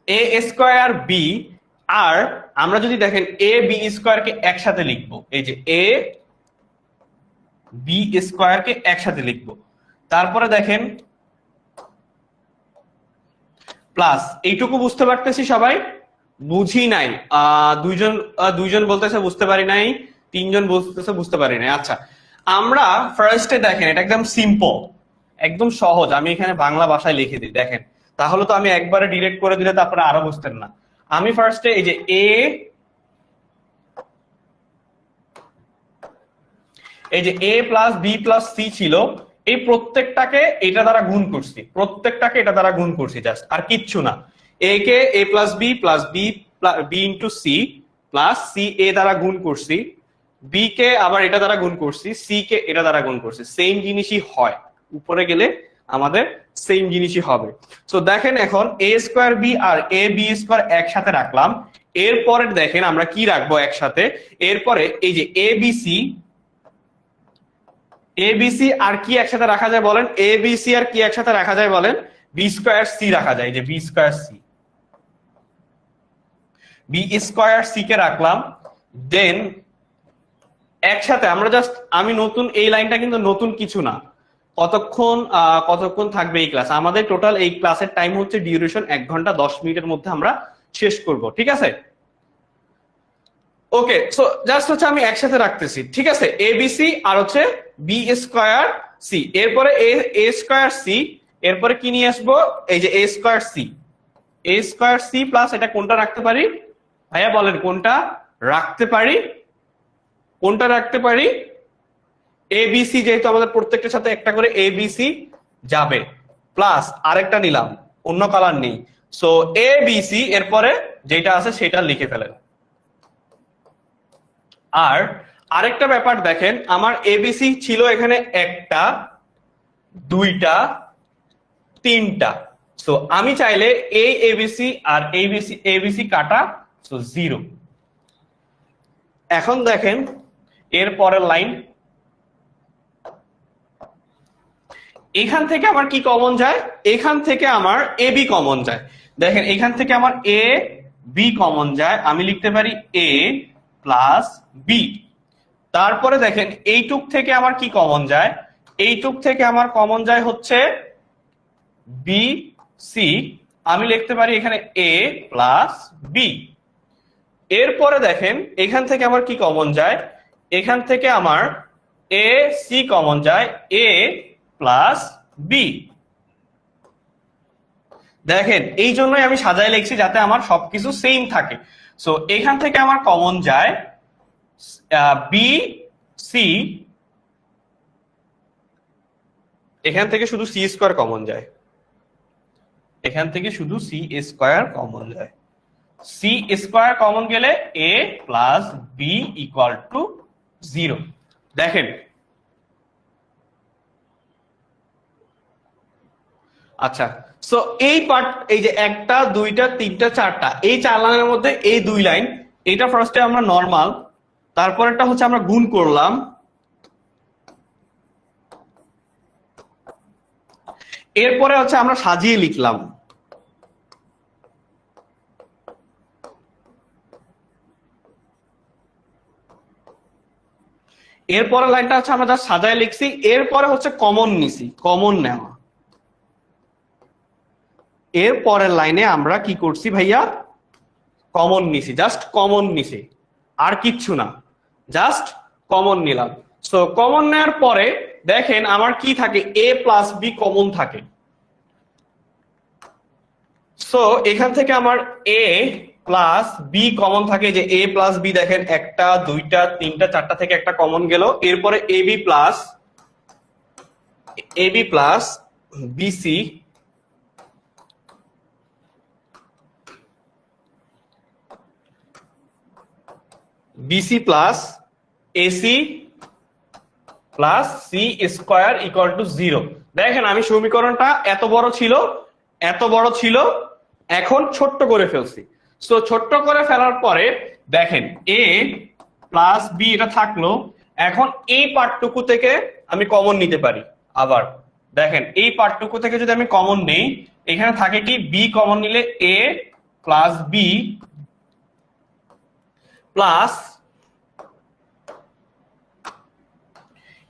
এ স্কয়ার বি, আর আমরা যদি দেখেন এ বি স্কয়ার কে একসাথে লিখবো, এই যে এ বি স্কয়ার কে একসাথে লিখবো। তারপরে দেখেন প্লাস, এইটুকু বুঝতে পারতেছি সবাই? বুঝি নাই দুইজন বলতেছে বুঝতে পারি নাই, তিনজন বলতেছে বুঝতে পারি নাই। আচ্ছা, আমরা ফার্স্টে দেখেন এটা একদম সিম্পল, একদম সহজ। আমি এখানে বাংলা ভাষায় লিখে দিই, দেখেন তাহলে তো আমি একবারে ডিরেক্ট করে দিলে তো আপনারা আরো বুঝতেন না। আমি ফার্স্টে এই যে এ প্লাস বি প্লাস সি ছিল, এই প্রত্যেকটাকে এটা দ্বারা গুণ করছি, প্রত্যেকটাকে এটা দ্বারা গুণ করছি, জাস্ট আর কিচ্ছু না। এ কে A plus B B into C plus C A দ্বারা গুণ করছি, বি কে আবার এটা দ্বারা গুণ করছি, সি কে এটা দ্বারা গুণ করছি। সেম জিনিসই হয়, উপরে গেলে আমাদের সেম জিনিসই হবে। তো দেখেন এখন এ square B R A B square একসাথে রাখলাম। এরপরে দেখেন আমরা কি রাখবো একসাথে, এরপরে এই যে এ বি সি, এবিসি আর কি একসাথে রাখা যায় বলেন? এবিসি আর কি একসাথে রাখা যায় বলেন? বি স্কয়ার সি রাখা যায়, যে B square C, B square C কে রাখলাম। দেন একসাথে আমরা জাস্ট, আমি নতুন এই লাইনটা কিন্তু নতুন কিছু না। কতক্ষণ থাকবে এই ক্লাস? আমাদের টোটাল এই ক্লাসের টাইম হচ্ছে ডিউরেশন 1 ঘন্টা 10 মিনিটের মধ্যে আমরা শেষ করব, ঠিক আছে? ওকে, সো জাস্ট হচ্ছে আমি একসাথে রাখতেছি, ঠিক আছে, এবিসি আর হচ্ছে বি স্কয়ার সি, এরপরে এ স্কয়ার সি, এরপরে কি নিয়ে আসবো, এই যে এ স্কয়ার সি প্লাস এটা কোনটা রাখতে পারি ভাইয়া বলেন? কোনটা রাখতে পারি? কোনটা রাখতে পারি? এবিসি, যেহেতু আমাদের প্রত্যেকটার সাথে একটা করে এবিসি যাবে, প্লাস আরেকটা নিলাম, অন্য কালার নেই। সো এবিসি, এরপরে যেটা আছে সেটা লিখে ফেলেন। আর আরেকটা ব্যাপার দেখেন, আমার এবিসি ছিল এখানে একটা, দুইটা, তিনটা। সো আমি চাইলে এই এবিসি আর এবিসি কাটা, সো 0। এখন দেখেন এর পরের লাইন, এখান থেকে আমার কি কমন যায়? এখান থেকে আমার এ বি কমন যায়। দেখেন এখান থেকে আমার এ বি কমন যায়, আমি লিখতে পারি এ প্লাস বি। তারপরে দেখেন এইটুক থেকে আমার কি কমন যায়? এইটুক থেকে আমার কমন যায় হচ্ছে বি সি, আমি লিখতে পারি এখানে এ প্লাস বি। এরপরে দেখেন এখান থেকে আমার কি কমন যায়? এখান থেকে আমার এ সি কমন যায়, এ প্লাস বি। দেখেন এই জন্যই আমি সাজায় লিখছি যাতে আমার সবকিছু সেম থাকে। সো এখান থেকে আমার কমন যায় বি সি, এখান থেকে শুধু সি স্কয়ার কমন যায়, এখান থেকে শুধু সি স্কয়ার কমন যায়। সি স্কয়ার কমন গেলে এ প্লাস বি ইকুয়াল টু 0। দেখেন আচ্ছা, সো এই পার্ট, এই যে একটা, দুইটা, তিনটা, চারটা, এই 4 লাইনের মধ্যে এই 2 লাইন, এটা ফার্স্টে আমরা নরমাল, তারপরেরটা হচ্ছে আমরা গুণ করলাম, এরপরে হচ্ছে আমরা সাজিয়ে লিখলাম। এরপরে লাইনটা হচ্ছে আমরা যা সাজায় লিখছি, এরপরে হচ্ছে কমন নিছি, কমন নেওয়া। এর পরের লাইনে আমরা কি করছি ভাইয়া? কমন নিছি, জাস্ট কমন নিছি, আর কিচ্ছু না, জাস্ট কমন নিলাম। সো কমন নেওয়ার পরে দেখেন আমার কি থাকে? এ প্লাস বি কমন থাকে। সো এখান থেকে আমার এ প্লাস বি কমন থাকে, যে এ প্লাস বি দেখেন একটা, দুইটা, তিনটা, চারটা থেকে একটা কমন গেল। এরপরে AB plus BC BC plus AC plus C square equal to 0। দেখেন আমি সমীকরণটা এত বড় ছিল, এখন ছোট্ট করে ফেলছি। সো ছোট্ট করে ফেলার পরে দেখেন এ প্লাস বি এটা থাকলো, এখন এই পার্টটুকু থেকে আমি কমন নিতে পারি। আবার দেখেন এই পার্টটুকু থেকে যদি আমি কমন নেই, এখানে থাকে কি বি কমন নিলে এ প্লাস বি প্লাস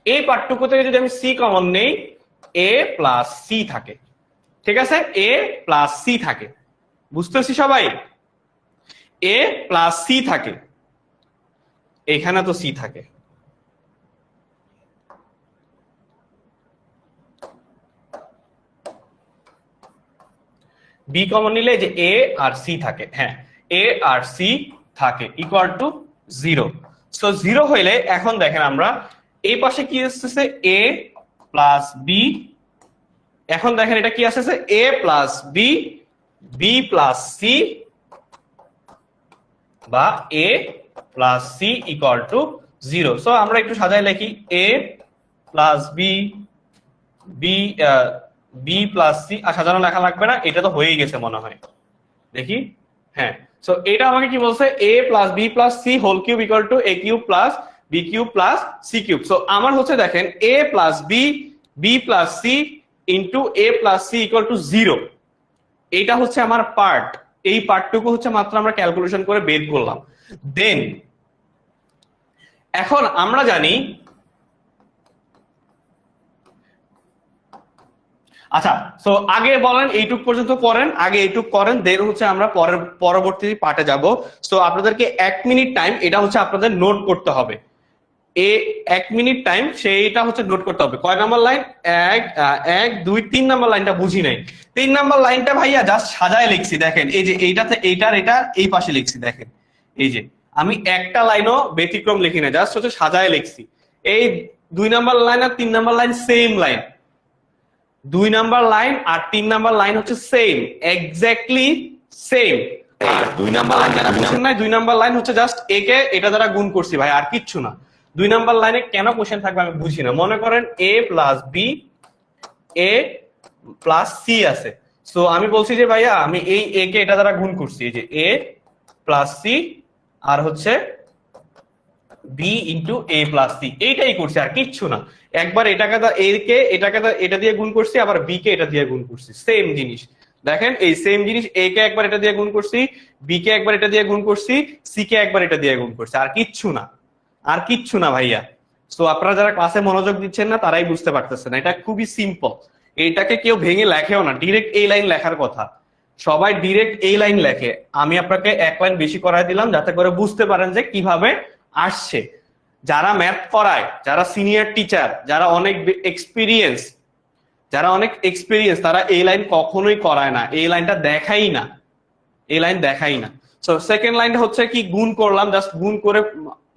এই পার্টটুকু থেকে যদি আমি সি কমন নেই, এ প্লাস সি থাকে। ঠিক আছে, এ প্লাস সি থাকে, বুঝতেছি সবাই? এ প্লাস সি থাকে, এখানে তো সি থাকে। বি কমন নিলে যে এ আর সি থাকে, হ্যাঁ এ আর সি থাকে ইকুয়াল টু 0। সো 0 হইলে এখন দেখেন আমরা এই পাশে কি আসতেছে এ প্লাস বি, এখন দেখেন এটা কি আসতেছে A plus B, B plus C বা A plus C equal to 0। So আমরা একটু সাজায় লিখি A plus B, B B plus C. আর সাজানো লেখা লাগবে না, এটা তো হয়েই গেছে মনে হয়, দেখি। হ্যাঁ, সো এটা আমাকে কি বলছে A plus B plus C whole cube equal to A cube plus B cube plus C cube. So আমার হচ্ছে দেখেন A plus B, B plus C into A plus C equal to 0। এইটা হচ্ছে আমার পার্ট, এই পার্টটুকু হচ্ছে মাত্র আমরা ক্যালকুলেশন করে বের করলাম। দেন এখন আমরা জানি, আচ্ছা সো আগে বলেন এইটুক পর্যন্ত করেন, আগে এইটুক করেন, দেন হচ্ছে আমরা পরবর্তী পার্টে যাব। সো আপনাদেরকে 1 মিনিট টাইম, এটা হচ্ছে আপনাদের নোট করতে হবে। 1 মিনিট টাইম, সেইটা হচ্ছে নোট করতে হবে। কয় নাম্বার লাইন? 1 2 3 নাম্বার লাইনটা বুঝি নাই। 3 নাম্বার লাইনটা ভাইয়া জাস্ট সাজায় লিখছি, দেখেন এই যে এইটাতে এইটার এটা এই পাশে লিখছি, দেখেন এই যে আমি একটা লাইনও ব্যতিক্রম লিখি না, জাস্ট হচ্ছে সাজায় লিখছি। এই 2 নাম্বার লাইন আর 3 number line same line, 2 number line আর 3 নাম্বার লাইন হচ্ছে same, exactly same. 2 number line জানা বুঝছেন না? 2 নাম্বার লাইন হচ্ছে জাস্ট এ কে এটা দ্বারা গুণ করছি ভাই, আর কিচ্ছু না। 2 নাম্বার লাইনে কেন কোশ্চেন থাকবে আমি বুঝি না। মনে করেন এ প্লাস বি, এ প্লাস সি আছে, সো আমি বলছি যে ভাইয়া আমি এই এ কে এটা দ্বারা গুণ করছি, এই যে এ প্লাস সি আর হচ্ছে বি ইন্টু এ প্লাস সি, এইটাই করছি আর কিচ্ছু না। একবার এটাকে এটা দিয়ে গুণ করছি, আবার বি কে এটা দিয়ে গুণ করছি, সেম জিনিস। দেখেন এই সেম জিনিস, এ কে একবার এটা দিয়ে গুণ করছি, বি কে একবার এটা দিয়ে গুণ করছি, সি কে একবার এটা দিয়ে গুণ করছি, আর কিচ্ছু না, আর কিচ্ছু না ভাইয়া। সো আপনারা যারা ক্লাসে মনোযোগ দিচ্ছেন না তারাই বুঝতে পারতেছেন, এটা খুবই সিম্পল। এইটাকে কেউ ভেঙে লেখেও না, ডিরেক্ট এই লাইন লেখার কথা, সবাই ডিরেক্ট এই লাইন লেখে। আমি আপনাকে 1 লাইন বেশি করাই দিলাম যাতে করে বুঝতে পারেন যে কিভাবে আসছে। যারা ম্যাথ পড়ায়, যারা সিনিয়র টিচার, যারা অনেক এক্সপিরিয়েন্স, তারা এই লাইন কখনোই করায় না, এই লাইনটা দেখাই না, এই লাইন দেখাই না। সো সেকেন্ড লাইনটা হচ্ছে কি গুণ করলাম, জাস্ট গুণ করে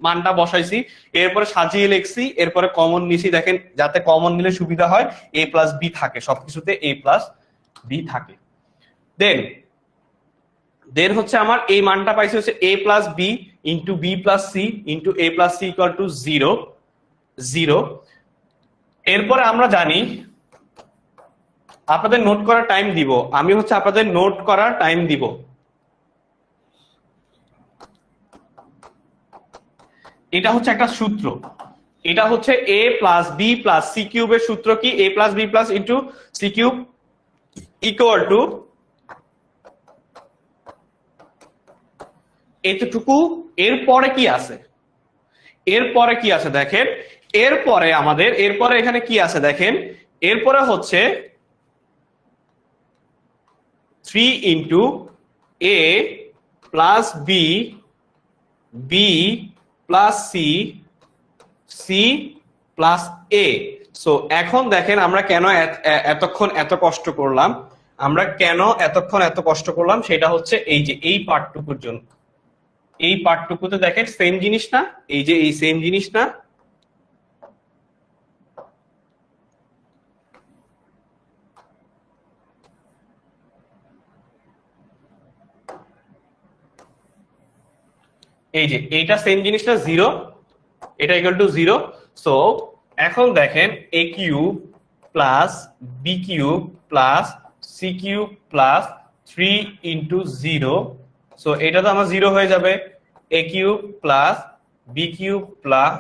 মানটা বসাইছি, এরপরে সাজিয়ে লিখছি, এরপরে কমন নিছি। দেখেন যাতে কমন নিলে সুবিধা হয়, এ প্লাস বি থাকে, সবকিছুতে এ প্লাস বি থাকে। দেন হচ্ছে আমার এই মানটা পাইছি হচ্ছে a plus B into b plus C into A plus C equal to 0। এরপরে আমরা জানি, আপনাদের নোট করার টাইম দিব, আমি হচ্ছে আপনাদের নোট করার টাইম দিব। এটা হচ্ছে একটা সূত্র, এটা হচ্ছে a plus B plus c কিউবের সূত্র কি? A plus B plus into c cube equal to এতটুকু। এরপরে কি আছে? এরপরে কি আছে দেখেন, এরপরে আমাদের এরপরে এখানে কি আছে দেখেন, এরপরে হচ্ছে 3 into A plus B, B plus c, c plus a. So এখন দেখেন আমরা কেন এতক্ষণ এত কষ্ট করলাম, আমরা কেন এতক্ষণ এত কষ্ট করলাম, সেটা হচ্ছে এই যে এই পার্টটুকুর জন্য। এই পার্টটুকুতে দেখেন সেম জিনিস না, এই যে এই সেম জিনিস না, এই যে এইটা সেম জিনিসটা 0, এটা ইকুয়াল টু 0। সো এখন দেখেন a cube plus b cube plus c cube plus 3 into 0। So এটা তো আমার 0 হয়ে যাবে। a cube plus b cube plus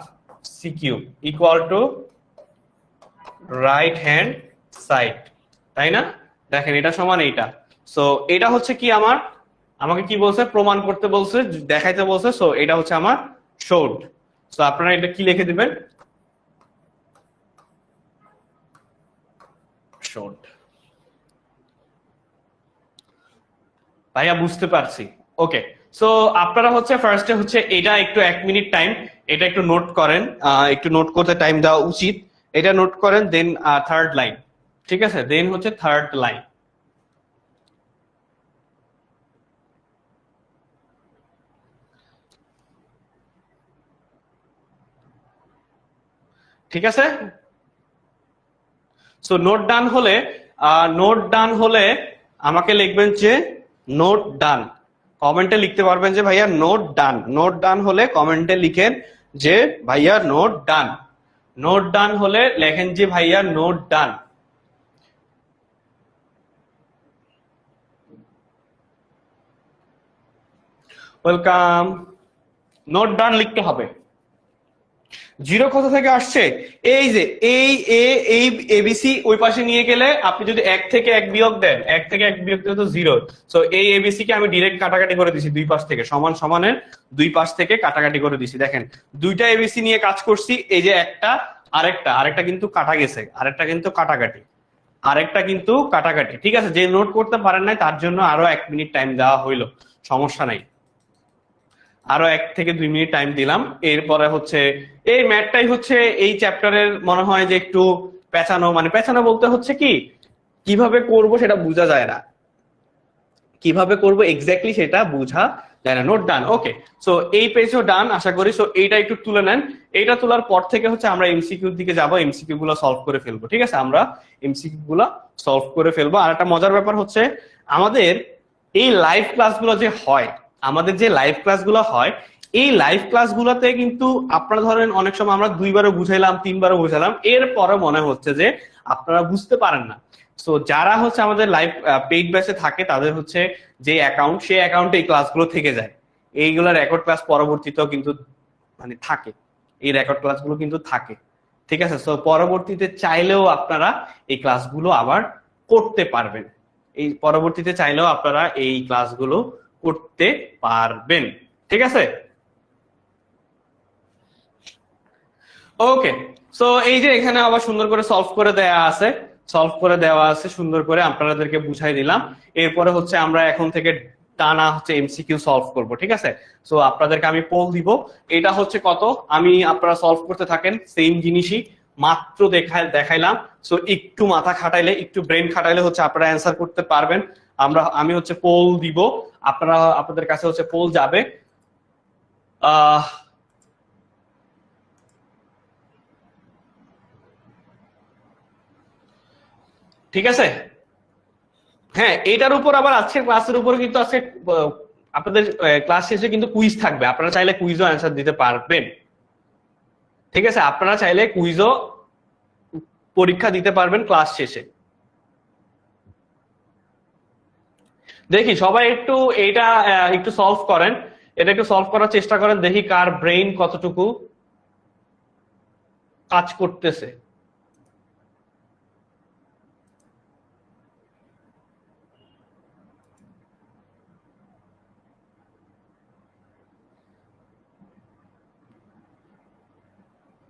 c cube equal two right hand side, তাই না? দেখেন এটা সমান এইটা। সো এটা হচ্ছে কি আমার, আমাকে কি বলছে, প্রমাণ করতে বলছে, দেখাইতে বলছে। সো এটা হচ্ছে আমার শোড। সো আপনারা এটা কি লিখে দিবেন, শোড। ভাইয়া বুঝতে পারছি। ওকে, সো আপনারা হচ্ছে ফার্স্টে হচ্ছে এটা একটু 1 মিনিট টাইম, এটা একটু নোট করেন, একটু নোট করতে টাইম দেওয়া উচিত। এটা নোট করেন, দেন থার্ড লাইন, ঠিক আছে, দেন হচ্ছে থার্ড লাইন। ঠিক আছে, সো নোট ডান হলে, নোট ডান হলে আমাকে লিখবেন যে নোট ডান। কমেন্টে লিখতে পারবেন যে ভাইয়া নোট ডান। নোট ডান হলে কমেন্টে লিখেন যে ভাইয়া নোট ডান। নোট ডান হলে লেখেন যে ভাইয়া নোট ডান। ওয়েলকাম। নোট ডান লিখতে হবে। জিরো কোথা থেকে আসছে? এই যে এই এবিসি ওই পাশে নিয়ে গেলে আপনি যদি 1 থেকে 1 বিয়োগ দেন, 1 থেকে 1 বিয়োগ দিলে তো 0। সো এই এবিসি কে আমি ডিরেক্ট কাটাকাটি করে দিছি দুই পাশ থেকে, সমান সমানের দুই পাশ থেকে কাটাকাটি করে দিছি। দেখেন দুইটা এবিসি নিয়ে কাজ করছি, এই যে একটা আরেকটা, আরেকটা কিন্তু কাটা গেছে, আরেকটা কিন্তু কাটাকাটি, আরেকটা কিন্তু কাটাকাটি। ঠিক আছে, যে নোট করতে পারেন নাই তার জন্য আরো 1 মিনিট টাইম দেওয়া হইলো, সমস্যা নাই। আরো 1 থেকে 2 মিনিট টাইম দিলাম। এরপরে হচ্ছে এই ম্যাথটাই হচ্ছে এই চ্যাপ্টারের মনে হয় যে একটু পেঁচানো, মানে পেঁচানো বলতে হচ্ছে কি, কিভাবে করব সেটা বোঝা যায় না, কিভাবে করব এক্স্যাক্টলি সেটা বোঝা যায় না। নোট ডান, ওকে। সো এই পেজও ডান আশা করি। সো এইটা একটু তুলে নেন। এইটা তোলার পর থেকে হচ্ছে আমরা এমসিকিউর দিকে যাব, এমসিকিউ গুলো সলভ করে ফেলবো। ঠিক আছে, আমরা এমসিকিউ গুলো সলভ করে ফেলবো। আর একটা মজার ব্যাপার হচ্ছে আমাদের এই লাইভ ক্লাসগুলো যে হয়, আমাদের যে লাইভ ক্লাসগুলো হয়, এই লাইভ ক্লাসগুলোতে কিন্তু আপনারা ধরেন অনেক সময় আমরা 2বারও বুঝাইলাম, 3বারও বুঝাইলাম, এরপরে মনে হচ্ছে যে আপনারা বুঝতে পারেন না। সো যারা হচ্ছে আমাদের লাইভ পেইড ব্যাচে থাকে তাদের হচ্ছে যে অ্যাকাউন্ট, সেই অ্যাকাউন্টে এই ক্লাসগুলো থেকে যায়। এইগুলো রেকর্ড ক্লাস পরবর্তীতেও কিন্তু মানে থাকে, এই রেকর্ড ক্লাসগুলো কিন্তু থাকে। ঠিক আছে, সো পরবর্তীতে চাইলেও আপনারা এই ক্লাসগুলো আবার করতে পারবেন, এই পরবর্তীতে চাইলেও আপনারা এই ক্লাসগুলো করতে পারবেন। ঠিক আছে, ওকে। সো এই যে এখানে আবার সুন্দর করে সলভ করে দেয়া আছে, সলভ করে দেওয়া আছে সুন্দর করে, আপনাদেরকে বুঝাই দিলাম। এরপরে হচ্ছে আমরা এখন থেকে টানা হচ্ছে এমসিকিউ সলভ করব। ঠিক আছে, সো আপনাদেরকে আমি পোল দিব, এটা হচ্ছে কত, আমি আপনারা সলভ করতে থাকেন, সেম জিনিসই মাত্র দেখাইলাম। সো একটু মাথা খাটাইলে, একটু ব্রেন খাটাইলে হচ্ছে আপনারা অ্যান্সার করতে পারবেন। আমি হচ্ছে পোল দিব, আপনারা আপনাদের কাছে হচ্ছে পোল যাবে। আহ ঠিক আছে, হ্যাঁ এটার উপর আবার আজকের ক্লাসের উপর কিন্তু আজকে আপনাদের ক্লাস শেষে কিন্তু কুইজ থাকবে, আপনারা চাইলে কুইজও অ্যান্সার দিতে পারবেন। ঠিক আছে, আপনারা চাইলে কুইজও পরীক্ষা দিতে পারবেন ক্লাস শেষে। দেখি সবাই একটু এইটা একটু সলভ করেন, এটা একটু সলভ করার চেষ্টা করেন, দেখি কার ব্রেইন কতটুকু কাজ করতেছে।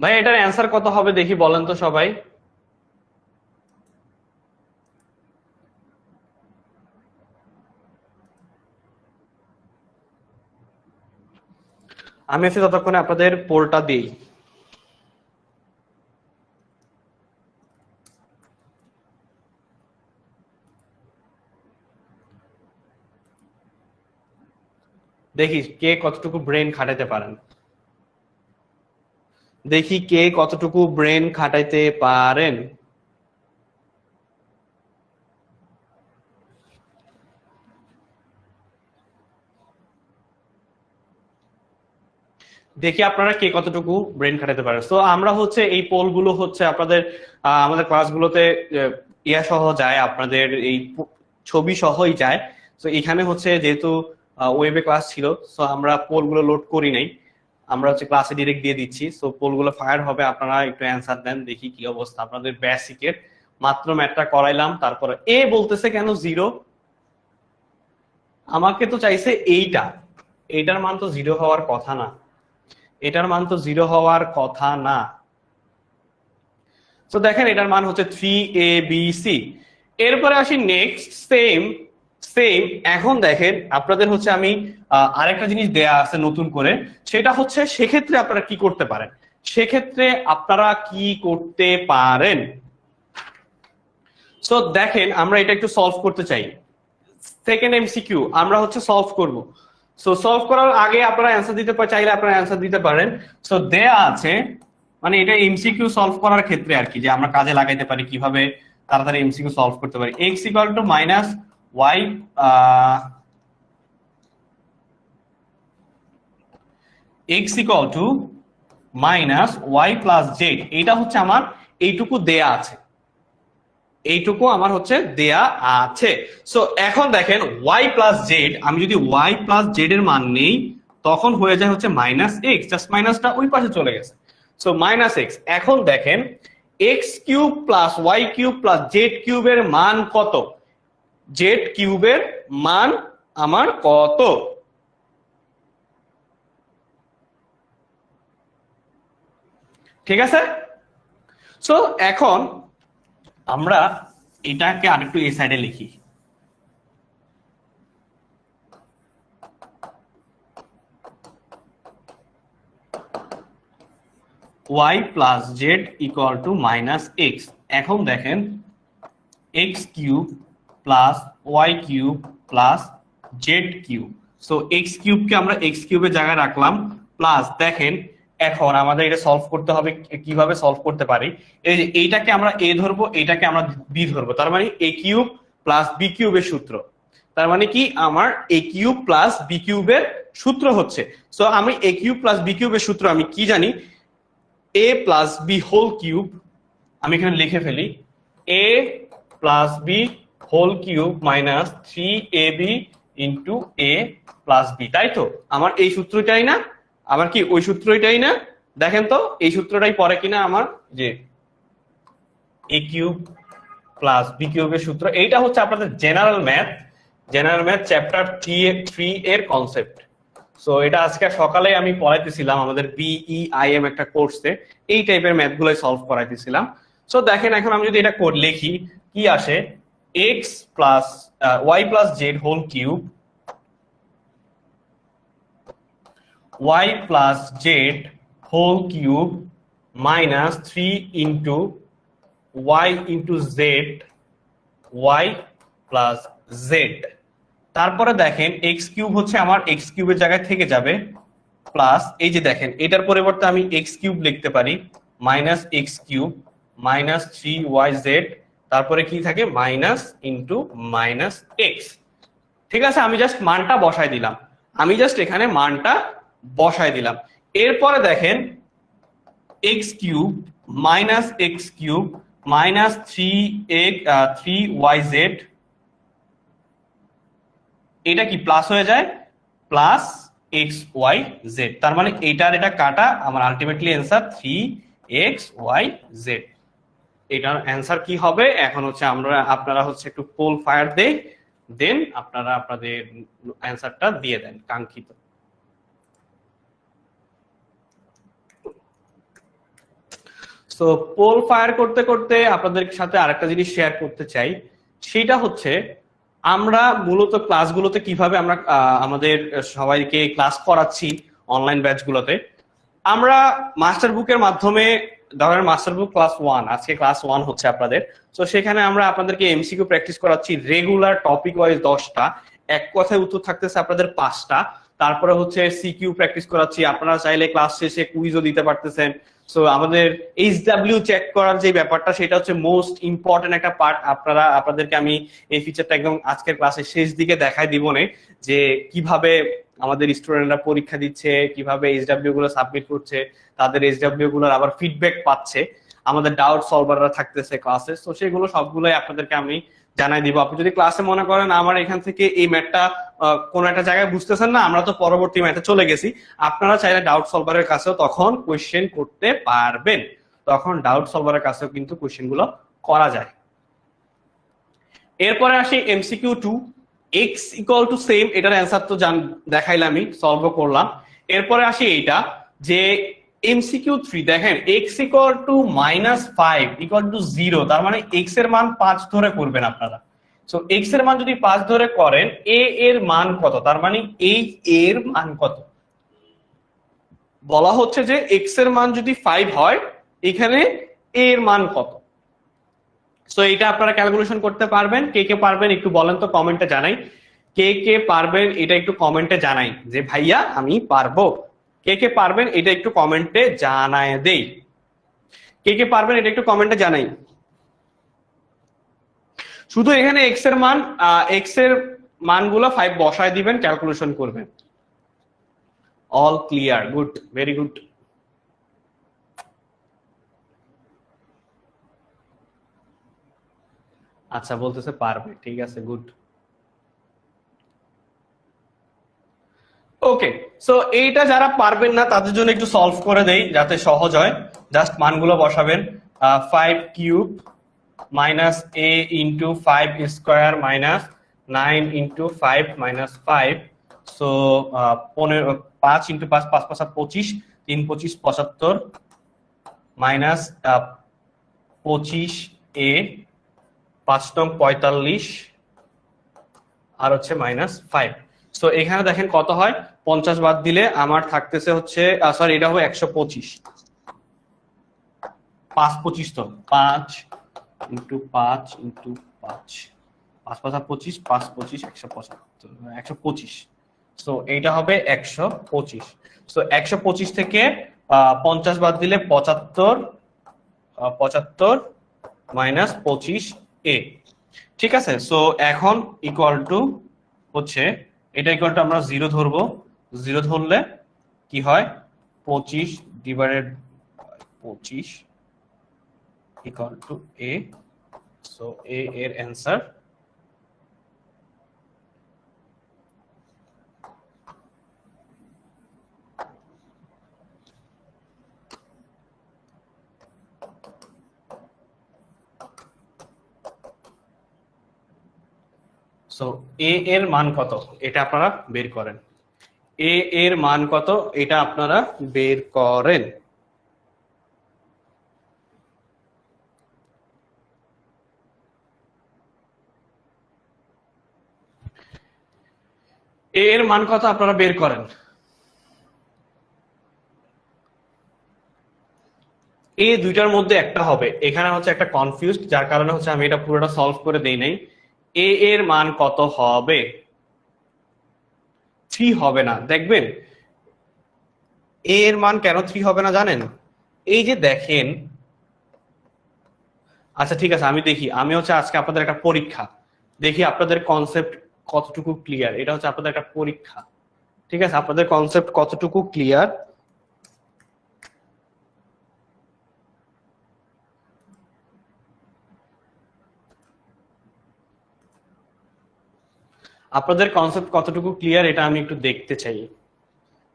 ভাই এটার অ্যান্সার কত হবে দেখি, বলেন তো সবাই। আমি আছি ততক্ষণে আপনাদের পোলটা দিই। দেখি কে কতটুকু ব্রেন খাটাতে পারেন, দেখি কে কতটুকু ব্রেন খাটাইতে পারেন। দেখি আপনারা কে কতটুকু ব্রেন খাটাতে পারে। তো আমরা হচ্ছে এই পোল গুলো হচ্ছে আপনাদের আমাদের ক্লাসগুলোতে ইয়া সহ যায়, আপনাদের এই ছবি সহই যায়। তো এখানে হচ্ছে যেহেতু ওয়েবে ক্লাস ছিল, সো আমরা পোল গুলো লোড করি নাই, আমরা হচ্ছে ক্লাসে ডিরেক্ট দিয়ে দিচ্ছি। সো পোল গুলো ফায়ার হবে, আপনারা একটু অ্যান্সার দেন, দেখি কি অবস্থা আপনাদের বেসিকের। মাত্র ম্যাথটা করাইলাম, তারপরে এ বলতেছে কেন 0? আমাকে তো চাইছে এইটার মান তো 0 হওয়ার কথা না, এটার মান তো 0 হওয়ার কথা না। তো দেখেন এটার মান হচ্ছে 3ABC। এরপরে আসি নেক্সট, সেম সেম। এখন দেখেন আপনাদের হচ্ছে আমি আরেকটা জিনিস দেয়া আছে নতুন করে, সেটা হচ্ছে সেক্ষেত্রে আপনারা কি করতে পারেন। সেক্ষেত্রে আপনারা কি করতে পারেন, সো দেখেন আমরা এটা একটু সলভ করতে চাই। সেকেন্ড এমসিকিউ আমরা হচ্ছে সলভ করব। সো সলভ করার আগে আপনারা অ্যান্সার দিতে চাইলে আপনারা অ্যান্সার দিতে পারেন। সো দেয়া আছে, মানে এটা এমসিকিউ সলভ করার ক্ষেত্রে আর কি, যে আমরা কাজে লাগাইতে পারি কিভাবে তাড়াতাড়ি এমসিকিউ সলভ করতে পারি। x equal to minus y, x equal to minus y plus z, এইটা হচ্ছে আমার এইটুকু দেয়া আছে, এইটুকু আমার হচ্ছে দেয়া আছে। সো এখন দেখেন y প্লাস জেড, আমি যদি y প্লাস জেড এর মান নেই তখন হয়ে যায় হচ্ছে মাইনাস এক্স, জাস্ট মাইনাসটা ওই পাশে চলে গেছে। So minus x. এখন দেখেন x cube plus y cube plus z কিউবের মান কত? জেড কিউবের মান আমার কত? ঠিক আছে। সো এখন আমরা এটাকে আরেকটু এই সাইডে লিখি। y plus z equal to minus x. এখন দেখেন x cube plus y cube plus z cube. So x কিউবকে আমরা এক্স কিউবের জায়গায় রাখলাম, প্লাস দেখেন এখন আমাদের এটা সলভ করতে হবে। কিভাবে সলভ করতে পারি, এই যে এইটাকে আমরা এ ধরবো, এইটাকে আমরা বি ধরবো, তার মানে এ কিউব প্লাস বি কিউবের সূত্র। তার মানে কি আমার এ কিউব প্লাস বি কিউবের সূত্র হচ্ছে, সো আমি এ কিউব প্লাস বি কিউবের সূত্র আমি কি জানি, a plus b whole cube. আমি এখানে লিখে ফেলি, a plus b whole cube minus 3ab into A plus b. তাই তো আমার এই সূত্রটাই না, আমার কি ওই সূত্রটাই না? দেখেন তো এই সূত্রটাই পরে কিনা আমার, যে এ কিউব প্লাস বি কিউবের সূত্র। এইটা হচ্ছে আপনাদের জেনারেল ম্যাথ চ্যাপ্টার 3 এর কনসেপ্ট। সো এটা আজকে সকালে আমি পড়াইতেছিলাম আমাদের BEIM একটা কোর্সে, এই টাইপের ম্যাথ গুলোই সলভ করাইতেছিলাম। সো দেখেন এখন আমি যদি এটা কোড লিখি কি আসে, x plus y plus z whole cube, y plus z whole cube minus 3 into y into z, y plus z. তারপরে দেখেন এক্স কিউব হচ্ছে আমার এক্স কিউবের জায়গায় থেকে যাবে, প্লাস এই যে দেখেন এটার পরিবর্তে আমি এক্স কিউব লিখতে পারি, minus x cube minus 3yz, তারপরে কি থাকে মাইনাস ইন্টু মাইনাস এক্স। ঠিক আছে, আমি জাস্ট মানটা বসাই দিলাম, এখানে মানটা বসাই দিলাম। এরপরে দেখেন x cube minus x cube minus 3yz, এটা কি প্লাস হয়ে যায়, প্লাস xyz। তার মানে এটার এটা কাটা, আমার আলটিমেটলি অ্যান্সার 3xyz। এটার অ্যান্সার কি হবে এখন হচ্ছে আপনারা হচ্ছে একটু পোল ফায়ার দেন আপনারা আপনাদের অ্যান্সারটা দিয়ে দেন কাঙ্ক্ষিত। তো পোল ফায়ার করতে করতে আপনাদের সাথে আরেকটা জিনিস শেয়ার করতে চাই, সেটা হচ্ছে আমরা মূলত ক্লাসগুলোতে কিভাবে আমরা আমাদের সবাইকে ক্লাস করাচ্ছি অনলাইন ব্যাচগুলোতে। আমরা মাস্টার বুকের মাধ্যমে, ধরেন মাস্টার বুক ক্লাস 1, আজকে ক্লাস 1 হচ্ছে আপনাদের, তো সেখানে আমরা আপনাদেরকে এমসিকিউ প্র্যাকটিস করাচ্ছি রেগুলার টপিক ওয়াইজ 10টা, এক কথায় উত্তর থাকতেছে আপনাদের 5টা। তারপরে হচ্ছে সিকিউ প্র্যাকটিস করাচ্ছি, আপনারা চাইলে ক্লাস শেষে কুইজও দিতে পারতেছেন। সো আমাদের এইচডব্লিউ চেক করার যে ব্যাপারটা সেটা হচ্ছে মোস্ট ইম্পর্টেন্ট একটা পার্ট। আপনাদেরকে আমি এই ফিচারটা একদম আজকের ক্লাসের শেষ দিকে দেখাই দিব না, যে কিভাবে আমাদের স্টুডেন্টরা পরীক্ষা দিচ্ছে, কিভাবে এইচডব্লিউ গুলো সাবমিট করছে, তাদের এইচডব্লিউ গুলোর আবার ফিডব্যাক পাচ্ছে, আমাদের ডাউট সলভাররা থাকতেছে ক্লাসে। তো সেগুলো সবগুলোই আপনাদেরকে আমি জানাই দিব। আপনি যদি ক্লাসে মনে করেন আমার এখান থেকে এই ম্যাথটা কোন একটা জায়গায় বুঝতেছেন না, আমরা তো পরবর্তী ম্যাথে চলে গেছি, আপনারা চাইলে ডাউট সলভারের কাছেও তখন কোয়েশ্চেন করতে পারবেন। তখন ডাউট সলভারের কাছেও কিন্তু কোয়েশ্চেন গুলো করা যায়। এরপরে আসি MCQ 2, x equal to same, এটার অ্যান্সার তো দেখাইলামই, সলভ করলাম। এরপরে আসি এইটা যে এমসিকিউ 3, দেখেন x equal to -5 equal to 0, তার মানে এক্স এর মান 5 ধরে করবেন আপনারা। সো এক্স এর মান যদি 5 ধরে করেন, এ এর মান কত, তার মানে এই এর মান কত। বলা হচ্ছে যে এক্স এর মান যদি 5 হয়, এখানে এ এর মান কত। সো এটা আপনারা ক্যালকুলেশন করতে পারবেন। কে কে পারবেন একটু বলেন তো, কমেন্টে জানাই। কে কে পারবেন এটা একটু কমেন্টে জানাই, যে ভাইয়া আমি পারবো। কে কে পারবেন এটা একটু কমেন্টে জানায় দেই। কে কে পারবেন এটা একটু কমেন্টে জানাই। শুধু এখানে এক্স এর মানগুলো 5 বসায় দিবেন, ক্যালকুলেশন করবেন। All clear, good, very good. আচ্ছা বলতেছে পারবে, ঠিক আছে, গুড। ওকে, সো এইটা যারা পারবেন না তাদের জন্য একটু সলভ করে দেই যাতে সহজ হয়। জাস্ট মানগুলো বসাবেন। 5 cube minus a into 5 square minus 9 into 5 minus 5। So 5 into 5, 5 5 25, 3 25 75 minus 25a, 5 নং 45 আর হচ্ছে মাইনাস 5। সো এখানে দেখেন কত হয়, 50 বাদ দিলে আমার থাকতেছে হচ্ছে, সরি এটা হবে 125। 5 25, তো 5 ইন্টু 5 ইন্টু 5, 5 5 25, 5 25 125। সো এইটা হবে 125। সো 125 থেকে 50 বাদ দিলে 75, 75 মাইনাস 25a, ঠিক আছে। সো এখন ইকুয়াল টু হচ্ছে, এটা ইকুয়াল টু আমরা 0 ধরবো। 0 ধরলে কি হয়, 25 divided 25 equal to a। So a এর অ্যান্সার সো a এর মান কত এটা আপনারা বের করেন। a এর মান কত এটা আপনারা বের করেন। a এর মান কত আপনারা বের করেন। a দুইটার মধ্যে একটা হবে, এখানে হচ্ছে একটা কনফিউজড, যার কারণে হচ্ছে আমি এটা পুরোটা সলভ করে দেই নাই। a এর মান কত হবে, 3 হবে না। দেখবেন a এর মান কেন 3 হবে না জানেন, এই যে দেখেন, আচ্ছা ঠিক আছে আমি দেখি, আমি হচ্ছে আজকে আপনাদের একটা পরীক্ষা, দেখি আপনাদের কনসেপ্ট কতটুকু ক্লিয়ার। এটা হচ্ছে আপনাদের একটা পরীক্ষা, ঠিক আছে, আপনাদের কনসেপ্ট কতটুকু ক্লিয়ার। আপনাদের কনসেপ্ট কতটুকু ক্লিয়ার এটা আমি একটু দেখতে চাই।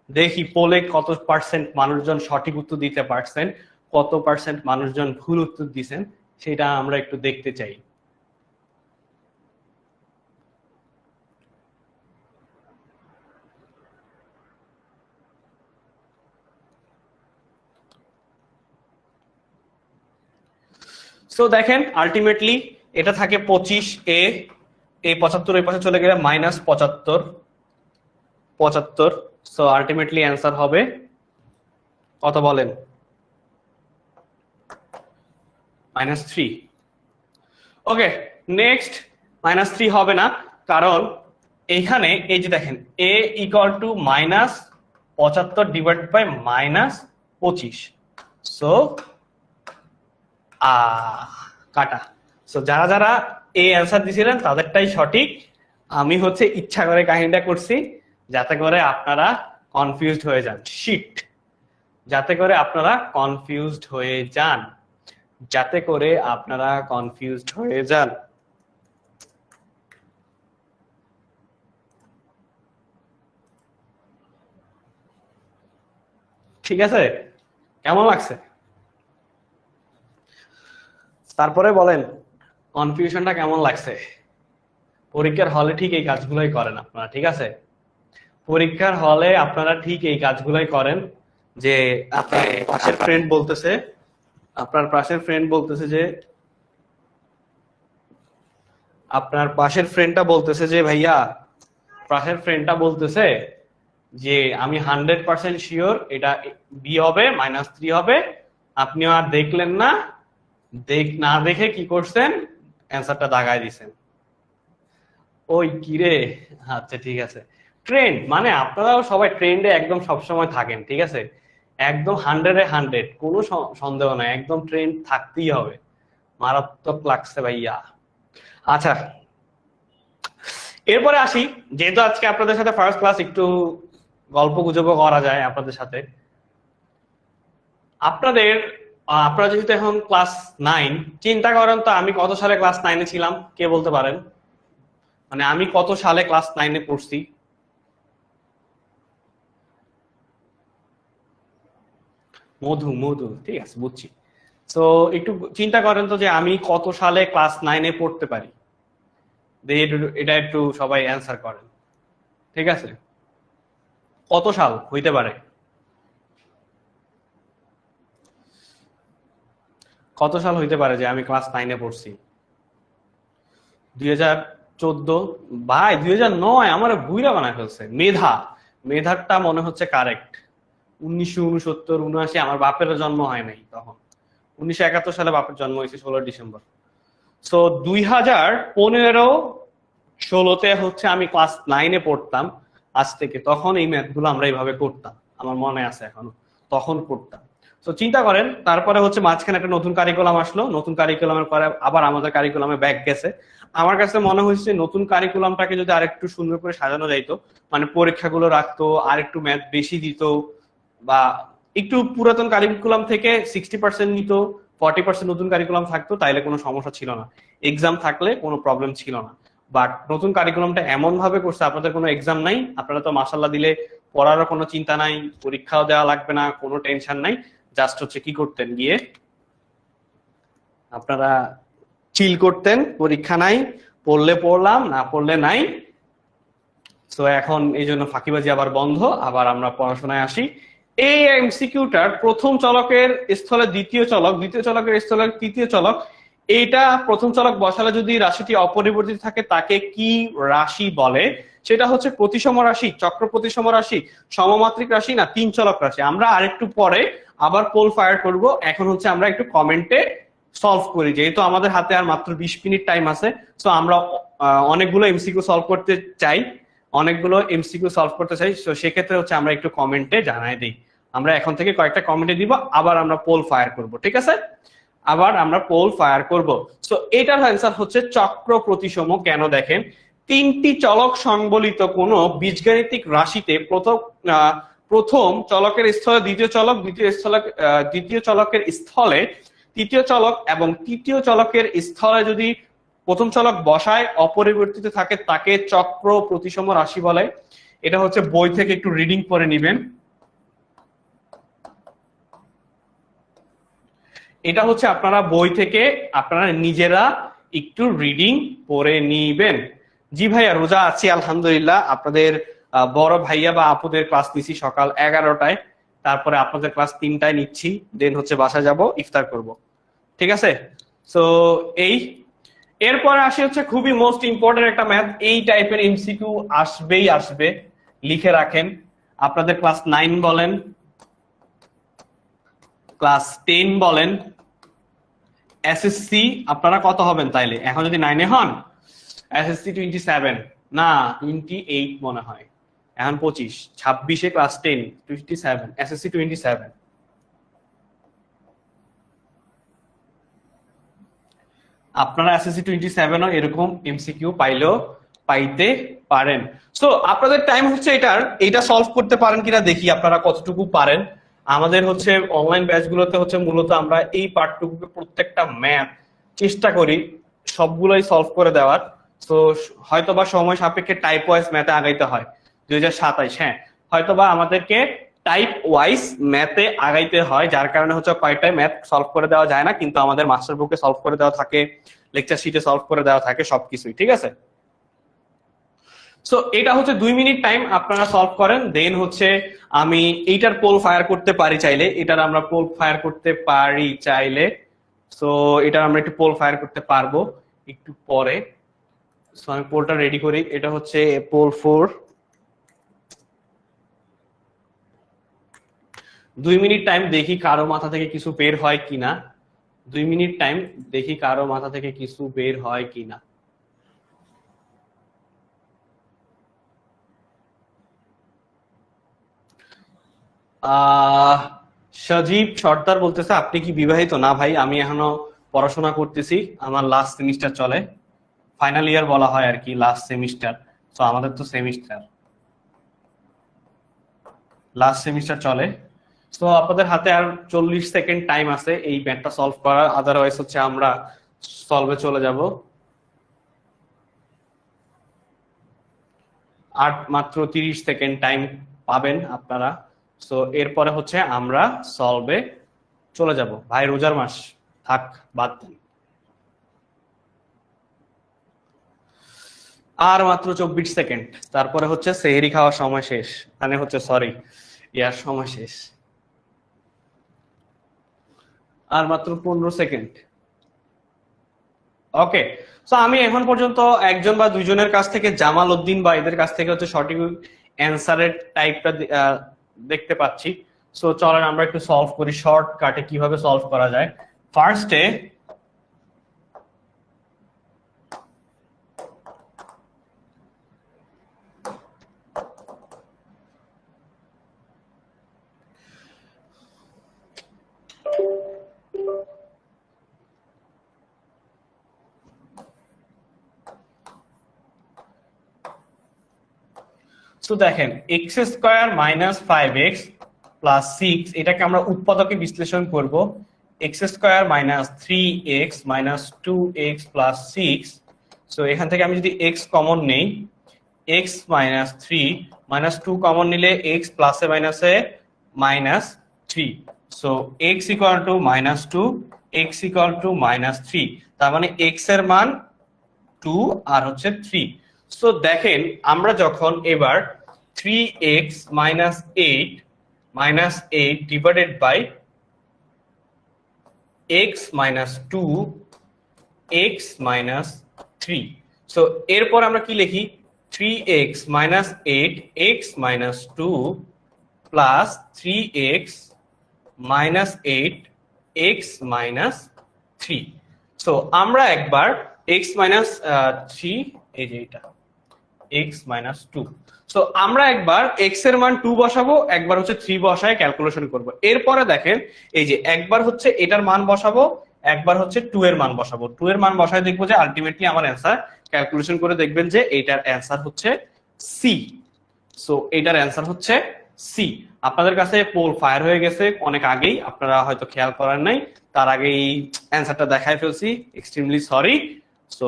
দেখি পোলে কত পার্সেন্ট মানুষজন সঠিক উত্তর দিতে পারছেন, কত পার্সেন্ট মানুষজন ভুল উত্তর দিচ্ছেন, সেটা আমরা একটু দেখতে চাই। সো দেখেন আলটিমেটলি এটা থাকে 25a, এই 75 এই পাশে চলে গেলে মাইনাস 75, 75। সো আলটিমেটলি অ্যান্সার হবে কত বলেন, -3। ওকে নেক্সট, -3 হবে না, কারণ এইখানে এই যে দেখেন a equal to -75 divided by -25, so কাটা। সো যারা যারা এই অ্যান্সার দিছিলেন তাদেরটাই সঠিক। আমি হচ্ছে ইচ্ছা করে কাহিনীটা করছি যাতে করে আপনারা কনফিউজড হয়ে যান, শিট, যাতে করে আপনারা কনফিউজড হয়ে যান, যাতে করে আপনারা কনফিউজড হয়ে যান। ঠিক আছে, কেমন লাগছে? তারপরে বলেন কনফিউশনটা কেমন লাগছে? পরীক্ষার হলে ঠিক এই কাজগুলোই করেন আপনারা, ঠিক আছে? পরীক্ষার হলে আপনারা ঠিক এই কাজগুলোই করেন যে আপনার পাশের ফ্রেন্ড বলতেছে, আপনার পাশের ফ্রেন্ড বলতেছে যে আপনার পাশের ফ্রেন্ডটা বলতেছে যে ভাইয়া, পাশের ফ্রেন্ডটা বলতেছে যে আমি 100% শিওর এটা বি হবে, -3 হবে। আপনিও আর দেখলেন না, না দেখে কি করছেন, অ্যান্সারটা দাগায় দিছেন। ওই কিরে, আচ্ছা ঠিক আছে। ট্রেন্ড মানে আপনারাও সবাই ট্রেন্ডে একদম সবসময় থাকেন, ঠিক আছে? একদম 100-এ 100, কোনো সন্দেহ নাই, একদম ট্রেন্ড থাকতেই হবে। মারাত্মক লাগছে ভাইয়া। আচ্ছা, এরপরে আসি, যেহেতু আজকে আপনাদের সাথে ফার্স্ট ক্লাস, একটু গল্প গুজবও করা যায় আপনাদের সাথে। আপনারা যেহেতু এখন ক্লাস 9, চিন্তা করেন তো আমি কত সালে ক্লাস 9-এ ছিলাম, কে বলতে পারেন? মানে আমি কত সালে ক্লাস 9-এ পড়ছি? মধু, ঠিক আছে, বুঝছি। তো একটু চিন্তা করেন তো যে আমি কত সালে ক্লাস 9-এ পড়তে পারি, এটা একটু সবাই অ্যান্সার করেন, ঠিক আছে? কত সাল হইতে পারে? কত সাল হইতে পারে যে আমি ক্লাস 9-এ পড়ছি? 2014? ভাই 2009, আমার বুইড়া বানায় ফেলছে। মেধারটা মনে হচ্ছে কারেক্ট। 1969, 79, আমার বাপেরও জন্ম হয় নাই তখন। 1971 সালে বাপের জন্ম হয়েছে 16 ডিসেম্বর। সো 2015-16-তে হচ্ছে আমি ক্লাস 9-এ পড়তাম। আজ থেকে তখন এই ম্যাথগুলো আমরা এইভাবে করতাম, আমার মনে আছে এখনো, তখন করতাম। তো চিন্তা করেন, তারপরে হচ্ছে মাঝখানে একটা নতুন কারিকুলাম আসলো, নতুন কারিকুলামের পরে আবার আমাদের কারিকুলামে ব্যাক গেছে। আমার কাছে মনে হয়েছে নতুন কারিকুলামটাকে যদি আরেকটু সুন্দর করে সাজানো যাইতো, মানে পরীক্ষাগুলো রাখতো, আর একটু ম্যাথ বেশি দিত, বা একটু পুরাতন কারিকুলাম থেকে 60% নিত, 40% নতুন কারিকুলাম থাকতো, তাইলে কোনো সমস্যা ছিল না, এক্সাম থাকলে কোনো প্রবলেম ছিল না। বাট নতুন কারিকুলামটা এমন ভাবে করছে আপনাদের কোনো এক্সাম নাই, আপনারা তো মাশাআল্লাহ দিলে পড়ারও কোনো চিন্তা নাই, পরীক্ষাও দেওয়া লাগবে না, কোনো টেনশন নাই। জাস্ট হচ্ছে কি করতেন, গিয়ে আপনারা চিল করতেন, পরীক্ষা নাই, পড়লে পড়লাম, না পড়লে নাই। তো এখন এই জন্য ফাঁকিবাজি আবার বন্ধ, আবার আমরা পড়াশোনায় আসি। এই এমসিকিউটার প্রথম চলকের স্থলে দ্বিতীয় চলক, দ্বিতীয় চলকের স্থলে তৃতীয় চলক, এইটা প্রথম চলক বসালে যদি রাশিটি অপরিবর্তিত থাকে তাকে কি রাশি বলে? সেটা হচ্ছে প্রতিসম রাশি, চক্র প্রতিসম রাশি, সমমাত্রিক রাশি, না তিন চলক রাশি? আমরা আরেকটু পরে আবার পোল ফায়ার করব। এখন হচ্ছে আমরা একটু কমেন্টে সলভ করি, যেহেতু আমাদের হাতে আর মাত্র 20 মিনিট টাইম আছে। তো আমরা অনেকগুলো এমসিকিউ সলভ করতে চাই, তো সেক্ষেত্রে হচ্ছে আমরা একটু কমেন্টে জানাই দিই। আমরা এখন থেকে কয়েকটা কমেন্টে দিব, আবার আমরা পোল ফায়ার করব, ঠিক আছে? আবার আমরা পোল ফায়ার করব। সো এটার অ্যান্সার হচ্ছে চক্র প্রতিসম। কেন? দেখেন, তিনটি চলক সংবলিত কোন বীজগাণিতিক রাশিতে প্রথম চলকের স্থলে দ্বিতীয় চলক, দ্বিতীয় চলকের স্থলে তৃতীয় চলক, এবং তৃতীয় চলকের স্থলে যদি প্রথম চলক বসায় অপরিবর্তিত থাকে তাকে চক্র প্রতিসম রাশি বলে। এটা হচ্ছে বই থেকে একটু রিডিং করে নিবেন। এটা হচ্ছে আপনারা বই থেকে আপনারা নিজেরা একটু রিডিং পড়ে নিবেন। জি ভাইয়া, রোজা আছি আলহামদুলিল্লাহ। আপনাদের বড় ভাইয়া বা আপুদের ক্লাস নিচ্ছি সকাল 11টায়, তারপরে আপনাদের ক্লাস 3টায় নিচ্ছি, দেন হচ্ছে বাসা যাব, ইফতার করব, ঠিক আছে? সো এরপরে আসি হচ্ছে খুবই মোস্ট ইম্পর্টেন্ট একটা ম্যাথ। এই টাইপের এমসিকিউ আসবে, লিখে রাখেন। আপনাদের ক্লাস 9 বলেন, ক্লাস 10 বলেন, এসএসসি আপনারা কত হবেন তাইলে? এখন যদি 9-এ হন, এসএসসি 27, না 28 মনে হয়, এখন 25, 26-এ ক্লাস 10, 27 এসএসসি 27। আপনারা এসএসসি 27ও এরকম এমসিকিউ পাইতে পারেন। সো আপনাদের টাইম হচ্ছে এটা সলভ করতে পারেন কিনা দেখি আপনারা কতটুকু পারেন। আমাদের হচ্ছে অনলাইন ব্যাচগুলোতে হচ্ছে মূলত আমরা এই পার্টটুকুকে প্রত্যেকটা ম্যাথ চেষ্টা করি সবগুলোই সলভ করে দেওয়ার। তো হয়তোবা সময় সাপেক্ষে টাইপ ওয়াইজ ম্যাথে আগাইতে হয় 2027, হ্যাঁ হয়তোবা আমাদেরকে টাইপ ওয়াইজ ম্যাথে আগাইতে হয়, যার কারণে হচ্ছে কয়েকটা ম্যাথ সলভ করে দেওয়া যায় না, কিন্তু আমাদের মাস্টার বুকে সলভ করে দেওয়া থাকে, লেকচার শিটে সলভ করে দেওয়া থাকে, সবকিছুই ঠিক আছে। সো এটা হচ্ছে 2 মিনিট টাইম আপনারা সলভ করেন, দেন হচ্ছে আমি এইটার পোল ফায়ার করতে পারি চাইলে, এটার আমরা পোল ফায়ার করতে পারি চাইলে। সো এটা আমরা একটু পোল ফায়ার করতে পারবো একটু পরে। সো আমি পোলটা রেডি করি, এটা হচ্ছে পোল 4। 2 মিনিট টাইম, দেখি কারো মাথা থেকে কিছু বের হয় কিনা। 2 মিনিট টাইম, দেখি কারো মাথা থেকে কিছু বের হয় কিনা। সজীব সর্দার বলতেছে আপনি কি বিবাহিত? না ভাই, আমি এখনো পড়াশোনা করতেছি, আমার লাস্ট সেমিস্টার চলে, ফাইনাল ইয়ার বলা হয় আর কি, লাস্ট সেমিস্টার। তো আমাদের তো সেমিস্টার লাস্ট সেমিস্টার চলে। তো আপনাদের হাতে আর 40 সেকেন্ড টাইম আছে এই ম্যাথটা সলভ করার, আদারওয়াইজ হচ্ছে আমরা সলভে চলে যাব। আর মাত্র 30 সেকেন্ড টাইম পাবেন আপনারা। সো এরপরে হচ্ছে আমরা সলভে চলে যাব। ভাই রোজার মাস, থাক বাদ দেন। আর মাত্র 24 সেকেন্ড, তারপরে হচ্ছে সেহরি খাওয়ার সময় শেষ, মানে হচ্ছে সরি ইয়ার সময় শেষ। আর মাত্র 15 সেকেন্ড। ওকে, সো আমি এখন পর্যন্ত একজন বা দুইজনের কাছ থেকে, জামাল উদ্দিন বা এদের কাছ থেকে হচ্ছে সঠিক অ্যান্সারের টাইপটা দেখতে পাচ্ছি। সো চলেন আমরা একটু সলভ করি শর্টকাটে কিভাবে সলভ করা যায়। ফার্স্টে তো দেখেন x square minus 5x plus 6, এটাকে আমরা উৎপাদকে বিশ্লেষণ করব। X square minus 3x minus 2x plus 6। So এখান থেকে আমি যদি x কমন নেই, x মাইনাস 3 মাইনাস 2 কমন নিলে x প্লাসে মাইনাসে minus 3। So x equal to minus 2, x equal to minus 3, তার মানে x এর মান 2 আর হচ্ছে 3। সো দেখেন আমরা যখন এবার 3x minus 8 divided by x minus 2 x minus 3, so এরপর আমরা কি লিখি 3x minus 8 x minus 2 plus 3x minus 8 x minus 3। So আমরা একবার x minus 3, এই যে এটা x minus 2, সো আমরা একবার x এর মান 2 বসাবো, একবার হচ্ছে 3 বসায় ক্যালকুলেশন করব। এরপরে দেখেন এই যে একবার হচ্ছে এটার মান বসাবো, একবার হচ্ছে 2 এর মান বসাবো। 2 এর মান বসায় দেখবো যে আলটিমেটলি আমার অ্যান্সার, ক্যালকুলেশন করে দেখবেন যে এটার অ্যান্সার হচ্ছে সি। সো এটার অ্যান্সার হচ্ছে সি। আপনাদের কাছে পোল ফায়ার হয়ে গেছে অনেক আগেই, আপনারা হয়তো খেয়াল করেন নাই, তার আগেই অ্যান্সারটা দেখায় ফেলছি, এক্সট্রিমলি সরি। সো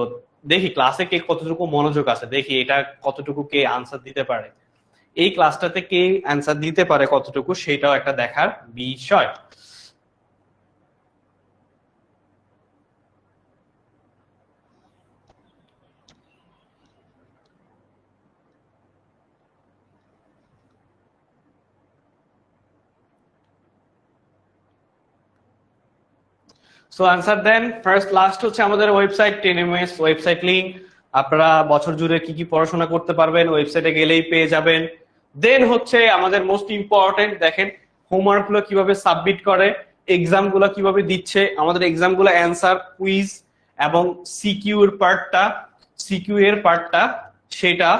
দেখি ক্লাসে কে কতটুকু মনোযোগ আছে, দেখি এটা কতটুকু কে আনসার দিতে পারে, এই ক্লাসটাতে কে আনসার দিতে পারে কতটুকু, সেটাও একটা দেখার বিষয়। সো আনসার দেন। ফার্স্ট লাস্ট হচ্ছে আমাদের ওয়েবসাইট 10ms ওয়েবসাইট লিংক, আপনারা বছর জুড়ে কি কি পড়াশোনা করতে পারবেন ওয়েবসাইটে গেলেই পেয়ে যাবেন। দেন হচ্ছে আমাদের মোস্ট ইম্পর্টেন্ট, দেখেন হোমওয়ার্ক গুলো কিভাবে সাবমিট করে, এক্সাম গুলো কিভাবে দিচ্ছে, আমাদের এক্সাম গুলো অ্যান্সার কুইজ এবং সিকিউ এর পার্টটা সেটা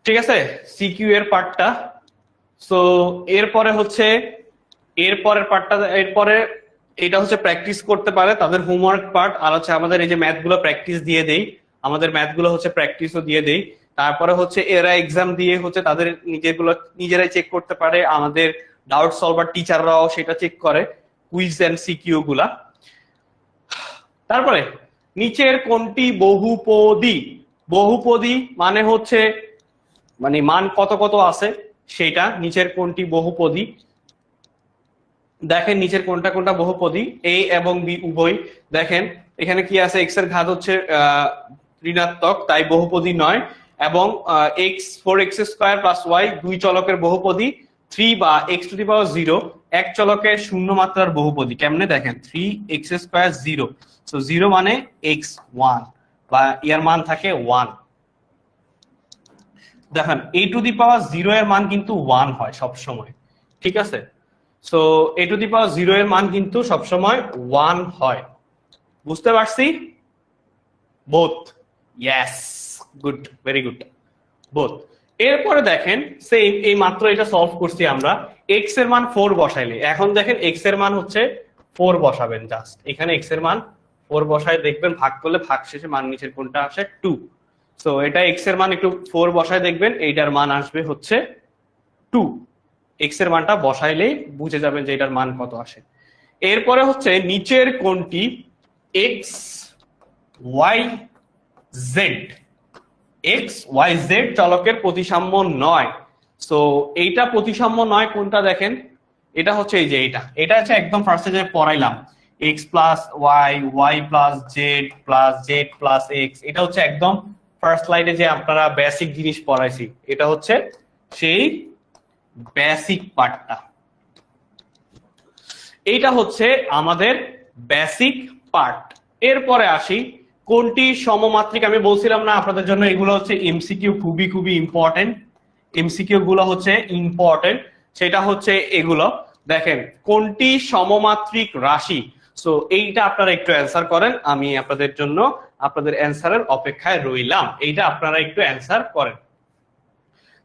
ঠিক আছে, সিকিউ এর পার্টটা। সো এরপরে হচ্ছে এরপরের পার্টটা, এরপরে এটা হচ্ছে প্র্যাকটিস করতে পারে তাদের হোমওয়ার্ক পার্ট, আর হচ্ছে আমাদের এই যে ম্যাথ গুলো প্র্যাকটিস দিয়ে দেই, আমাদের ম্যাথ গুলো হচ্ছে প্র্যাকটিসও দিয়ে দেই। তারপরে হচ্ছে এরা এক্সাম দিয়ে হচ্ছে তাদের নিজেরাই চেক করতে পারে, আমাদের ডাউট সলভার টিচাররাও সেটা চেক করে, কুইজ এন্ড সিকিউ গুলা। তারপরে নিচের কোনটি বহুপদী? বহুপদী মানে হচ্ছে মানে মান কত কত আছে সেটা, নিচের কোনটি বহুপদী। দেখেন নিচের কোনটা কোনটা বহুপদী, এ এবং বি উভয়। দেখেন এখানে কি আছে, এক্স এর ঘাত হচ্ছে ঋণাত্মক, তাই বহুপদী নয়। এবং এক্স 4x² প্লাস ওয়াই দুই চলকের বহুপদী। 3 বা x⁻0 এক চলকের শূন্য মাত্রার বহুপদী। কেমনে দেখেন, 3x² 0, সো 0 মানে x1 বা এর মান থাকে 1। দেখেন a⁻0 এর মান কিন্তু 1 হয় সব সময়, ঠিক আছে। সো a⁻0 এর মান কিন্তু সবসময় 1 হয়। বুঝতে পারছি? Both, yes, good, very good, both. এরপরে দেখেন সেম, এই মাত্র এটা সলভ করছি আমরা। x এর মান 4 বসাইলে, এখন দেখেন x এর মান হচ্ছে 4 বসাবেন, জাস্ট এখানে x এর মান 4 বসায় দেখবেন, ভাগ করলে ভাগ শেষে মান নিচের কোনটা আসে 2। সো এটা x এর মান একটু 4 বসায় দেখবেন, এইটার মান আসবে হচ্ছে 2। x এর মানটা বসাইলেই বুঝে যাবেন যে এটার মান কত আসে। এরপরে হচ্ছে নিচের কোনটি x y z x y z চলকের প্রতিসাম্য নয়। সো এইটা প্রতিসাম্য নয় কোনটা দেখেন, এটা হচ্ছে এই যে এটা হচ্ছে একদম ফার্স্টে যে পড়াইলাম, x plus y, y plus z plus z plus x, এটা হচ্ছে একদম ফার্স্ট স্লাইডে যে আপনারা বেসিক জিনিস পড়াইছি, এটা হচ্ছে সেই বেসিক পার্টটা। এইটা হচ্ছে আমাদের বেসিক পার্ট। এরপরে আসি কোনটি সমমাত্রিক। আমি বলছিলাম না আপনাদের জন্য এগুলো হচ্ছে এমসিকিউ, খুবই খুবই ইম্পর্টেন্ট। এমসিকিউ গুলো হচ্ছে ইম্পর্টেন্ট, সেটা হচ্ছে এগুলো। দেখেন কোনটি সমমাত্রিক রাশি। সো এইটা আপনারা একটু অ্যান্সার করেন, আমি আপনাদের জন্য আপনাদের অ্যান্সারের অপেক্ষায় রইলাম। এইটা আপনারা একটু অ্যান্সার করেন।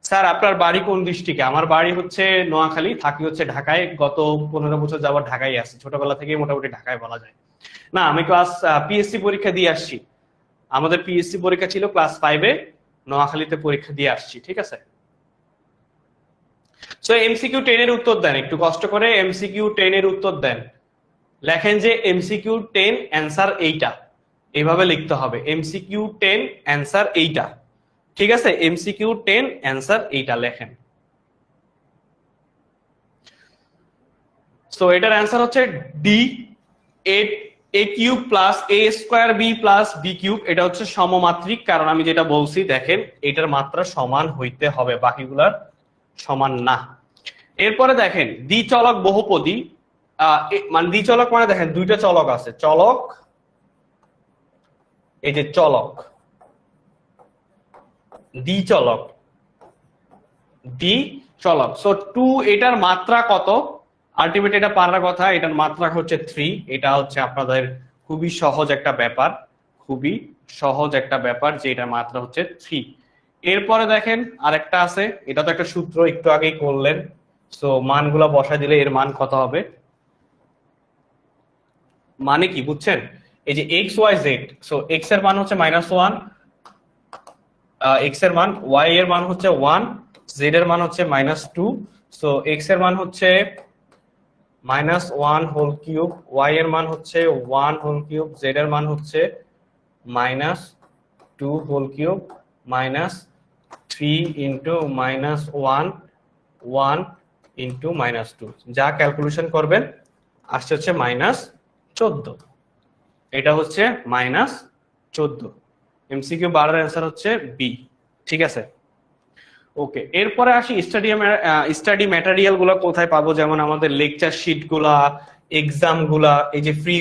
স্যার আপনার বাড়ি কোন ডিস্ট্রিক্টে? আমার বাড়ি হচ্ছে নোয়াখালী, থাকি হচ্ছে ঢাকায়। গত 15 বছর যাবত ঢাকায় আছি, ছোটবেলা থেকে মোটামুটি ঢাকায় বলা যায়। না, আমি ক্লাস পিএসসি পরীক্ষা দিয়ে আসছি। আমাদের পিএসসি পরীক্ষা ছিল ক্লাস 5-এ, নোয়াখালীতে পরীক্ষা দিয়ে আসছি, ঠিক আছে। সো এমসিকিউ 10 এর উত্তর দেন, একটু কষ্ট করে এমসিকিউ 10 এর উত্তর দেন। লেখেন যে এমসিকিউ 10 অ্যান্সার এইটা, এইভাবে লিখতে হবে, এমসিকিউ 10 অ্যান্সার এইটা, ঠিক আছে। এমসিকিউ 10 অ্যান্সার এইটা লেখেন। সো এটার অ্যান্সার হচ্ছে D, a cube plus a square b plus B cube. এটা হচ্ছে সমমাত্রিক, কারণ আমি যেটা বলছি দেখেন এটার মাত্রা সমান হইতে হবে, বাকিগুলার সমান না। এরপরে দেখেন দ্বিচলক বহুপদী, মানে দ্বিচলক মানে দেখেন দুইটা চলক আছে, চলক, এই যে চলক, দ্বিচলক, দ্বিচলক। সো 2 এটার মাত্রা কত? আলটিমেট এটা পারার কথা, এটার মাত্রা হচ্ছে 3। এটা হচ্ছে আপনাদের খুবই সহজ একটা ব্যাপার, খুবই সহজ একটা ব্যাপার যে এটার মাত্রা হচ্ছে 3। এরপরে দেখেন আরেকটা আছে, এটা তো একটা সূত্র একটু আগেই করলেন। সো মানগুলো বসায় দিলে এর মান কত হবে, মানে কি বুঝছেন? এই যে x y z, so x এর মান হচ্ছে -1, এক্স এর মান, ওয়াই এর মান হচ্ছে 1, জেড এর মান হচ্ছে -2। সো এক্স এর মান হচ্ছে -1 হোল কিউব, ওয়াই এর মান হচ্ছে 1 হোল কিউব, জেড এর মান হচ্ছে -2 হোল কিউব, -3 ইন্টু -1, 1 ইন্টু -2, যা ক্যালকুলেশন করবেন আসছে হচ্ছে -14। এটা হচ্ছে -14। এমসিকিউ 12 এর অ্যান্সার হচ্ছে বি, ঠিক আছে। ওকে, এরপরে আসি স্টাডি ম্যাটেরিয়াল গুলো কোথায় পাবো, যেমন আমাদের লেকচার শিট গুলা, এক্সাম গুলা, এই যে ফ্রি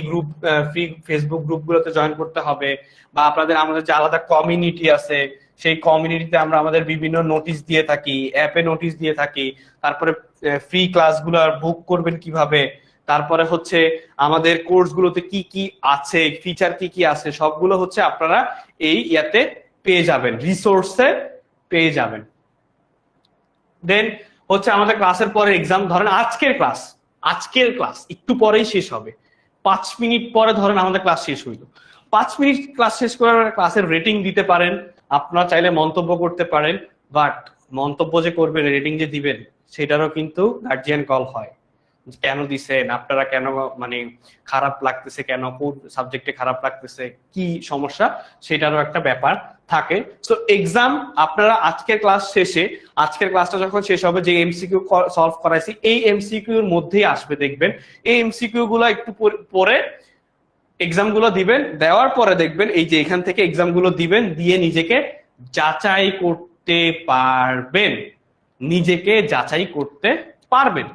ফেসবুক গ্রুপ গুলোতে জয়েন করতে হবে, বা আপনাদের আমাদের যে আলাদা কমিউনিটি আছে সেই কমিউনিটিতে আমরা আমাদের বিভিন্ন নোটিশ দিয়ে থাকি, অ্যাপে নোটিশ দিয়ে থাকি, তারপরে ফ্রি ক্লাসগুলো বুক করবেন কিভাবে, তারপরে হচ্ছে আমাদের কোর্সগুলোতে কি কি আছে, ফিচার কি কি আছে, সবগুলো হচ্ছে আপনারা এই ইয়াতে পেয়ে যাবেন, রিসোর্সে পেয়ে যাবেন। দেন হচ্ছে আমাদের ক্লাসের পরে এক্সাম, ধরেন আজকের ক্লাস একটু পরেই শেষ হবে, 5 মিনিট পরে ধরেন আমাদের ক্লাস শেষ হইলো, 5 মিনিট ক্লাস শেষ করার ক্লাসের রেটিং দিতে পারেন, আপনারা চাইলে মন্তব্য করতে পারেন, বাট মন্তব্য যে করবেন, রেটিং যে দিবেন, সেটারও কিন্তু গার্জিয়ান কল হয়। কেন দিছেন আপনারা, কেন মানে খারাপ লাগতেছে, কেন কোন সাবজেক্টে খারাপ লাগতেছে, কি সমস্যা, সেটারও একটা ব্যাপার থাকে। সো এক্সাম আপনারা আজকের ক্লাস শেষে, আজকের ক্লাসটা যখন শেষ হবে, যে এমসিকিউ সলভ করাইছি এই এমসিকিউর মধ্যেই আসবে, দেখবেন এই এমসিকিউ গুলো একটু পরে এক্সাম গুলো দিবেন, দেওয়ার পরে দেখবেন এই যে এখান থেকে এক্সাম গুলো দিবেন, দিয়ে নিজেকে যাচাই করতে পারবেন, নিজেকে যাচাই করতে পারবেন।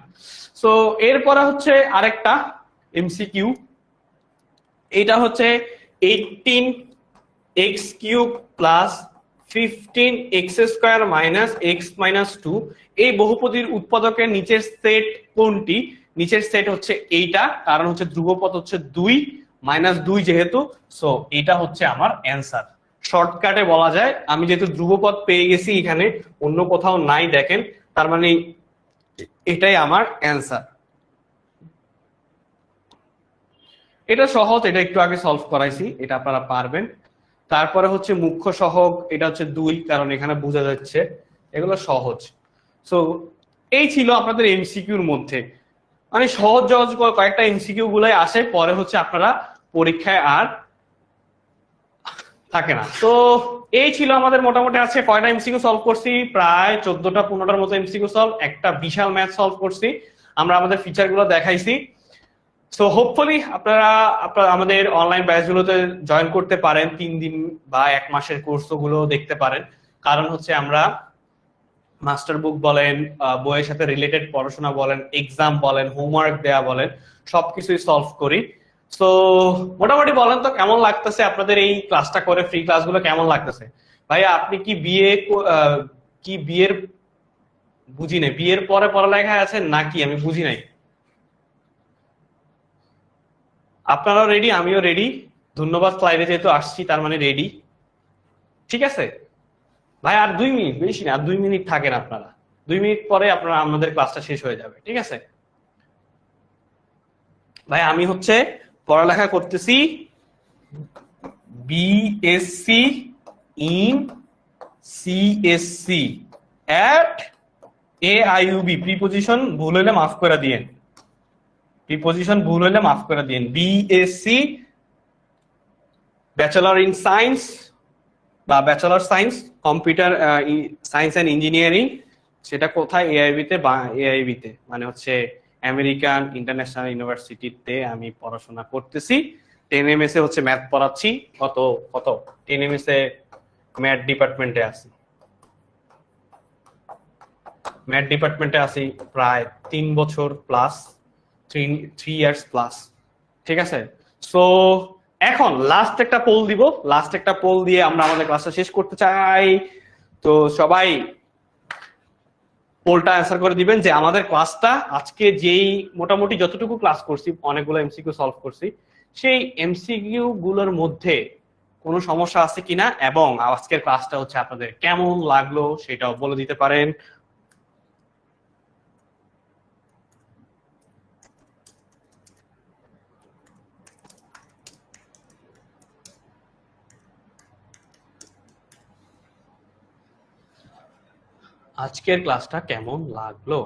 সো এরপরে হচ্ছে আরেকটা এমসিকিউ, এটা হচ্ছে 18x³ plus 15x² minus x-2, এই বহুপদীর উৎপাদকের নিচের সেট কোনটি? নিচের সেট হচ্ছে এইটা, কারণ হচ্ছে ধ্রুবপদ হচ্ছে 2 -2 যেহেতু, সো এটা হচ্ছে আমার অ্যান্সার। শর্টকাটে বলা যায়, আমি যেহেতু ধ্রুবপদ পেয়ে গেছি এখানে, অন্য কোথাও নাই, দেখেন, তার মানে এটাই আমার অ্যান্সার। এটা সহজ, এটা একটু আগে সলভ করাইছি, এটা আপনারা পারবেন। তারপরে হচ্ছে মুখ্য সহগ, এটা হচ্ছে 2, কারণ এখানে বোঝা যাচ্ছে, এগুলো সহজ। সো এই ছিল আপনাদের এমসিকিউর মধ্যে, মানে সহজ সহজ কয়েকটা এমসিকিউ গুলাই আসে, পরে হচ্ছে আপনারা পরীক্ষায় আর থাকে না। তো এই ছিল আমাদের মোটামুটি আছে কয়টা এমসিকিউ সলভ করছি, প্রায় 14টা-15টার মতো এমসিকিউ সলভ, একটা বিশাল ম্যাথ সলভ করছি, আমরা আমাদের ফিচার গুলো দেখাইছি। সো হোপফুলি আপনারা আমাদের অনলাইন ব্যাচগুলোতে জয়েন করতে পারেন, 3 দিন বা 1 মাসের কোর্স গুলো দেখতে পারেন, কারণ হচ্ছে আমরা মাস্টার বুক বলেন, বইয়ের সাথে রিলেটেড পড়াশোনা বলেন, এক্সাম বলেন, হোমওয়ার্ক দেয়া বলেন, সবকিছুই সলভ করি। সো মোটামুটি বলেন তো কেমন লাগতেছে আপনাদের এই ক্লাসটা করে, ফ্রি ক্লাসগুলো কেমন লাগতেছে? ভাইয়া আপনি কি বিয়ের বুঝি নাই, বিয়ের পরে পড়ালেখায় আছেন নাকি, আমি বুঝি নাই। আপনারাও রেডি, আমিও রেডি, ধন্যবাদ, স্লাইডে যেহেতু আসছি তার মানে রেডি, ঠিক আছে ভাই। আর 2 মিনিট, বেশি না, আর 2 মিনিট থাকেন আপনারা, 2 মিনিট পরে আপনারা আমাদের ক্লাসটা শেষ হয়ে যাবে, ঠিক আছে ভাই। আমি হচ্ছে পড়ালেখা করতেছি BSc in CSC at AIUB। Preposition ভুল হইলে মাফ করে দিয়েন, বিএসসি ব্যাচেলর ইন সায়েন্স বা bachelor science computer science and engineering, সেটা কোথায়? AIUB-তে, বা AIUB-তে মানে হচ্ছে আমেরিকান ইন্টারন্যাশনাল ইউনিভার্সিটিতে আমি পড়াশোনা করতেছি। 10 MS-এ হচ্ছে ম্যাথ পড়াচ্ছি, কত 10 MS-এ ম্যাথ ডিপার্টমেন্টে আছি, প্রায় 3 বছর প্লাস, 3 ইয়ার্স প্লাস, ঠিক আছে। সো এখন লাস্ট একটা পোল দিয়ে আমরা আমাদের ক্লাসটা শেষ করতে চাই। তো সবাই পোলটা অ্যান্সার করে দিবেন যে আমাদের ক্লাসটা আজকে যেই মোটামুটি যতটুকু ক্লাস করছি, অনেকগুলো এমসিকিউ সলভ করছি, সেই এমসিকিউ গুলোর মধ্যে কোনো সমস্যা আছে কিনা, এবং আজকের ক্লাসটা হচ্ছে আপনাদের কেমন লাগলো সেটাও বলে দিতে পারেন। আজকের ক্লাসটা কেমন লাগলো?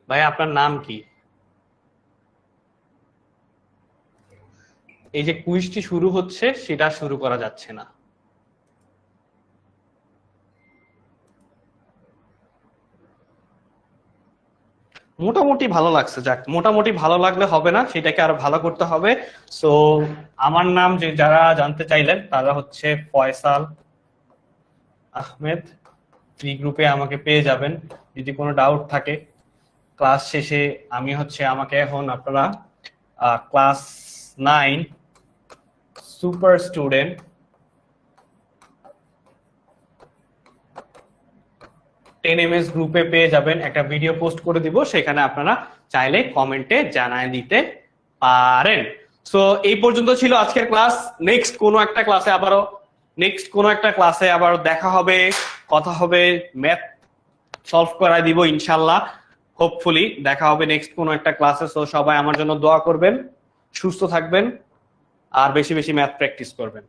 ভাই আপনার নাম কি? এই যে কুইজটি শুরু হচ্ছে সেটা শুরু করা যাচ্ছে না। মোটামুটি ভালো লাগছে, যাক, মোটামুটি ভালো লাগলে হবে না, সেটাকে আরো ভালো করতে হবে। সো আমার নাম, যে যারা জানতে চাইলেন তারা হচ্ছে ফয়সাল আহমেদ, ফ্রি গ্রুপে আমাকে পেয়ে যাবেন। যদি কোনো ডাউট থাকে ক্লাস শেষে, আমি হচ্ছে আমাকে এখন আপনারা ক্লাস 9 সুপার স্টুডেন্ট টেনএমএস গ্রুপে পেয়ে যাবেন, একটা ভিডিও পোস্ট করে দিব, সেখানে আপনারা চাইলে কমেন্টে জানায় দিতে পারেন। সো এই পর্যন্ত ছিল আজকের ক্লাস। নেক্সট কোনো একটা ক্লাসে আবার দেখা হবে, কথা হবে, ম্যাথ সলভ করায় দিব ইনশাল্লাহ। হোপফুলি দেখা হবে নেক্সট কোনো একটা ক্লাসে। সো সবাই আমার জন্য দোয়া করবেন, সুস্থ থাকবেন আর বেশি বেশি ম্যাথ প্র্যাকটিস করবেন।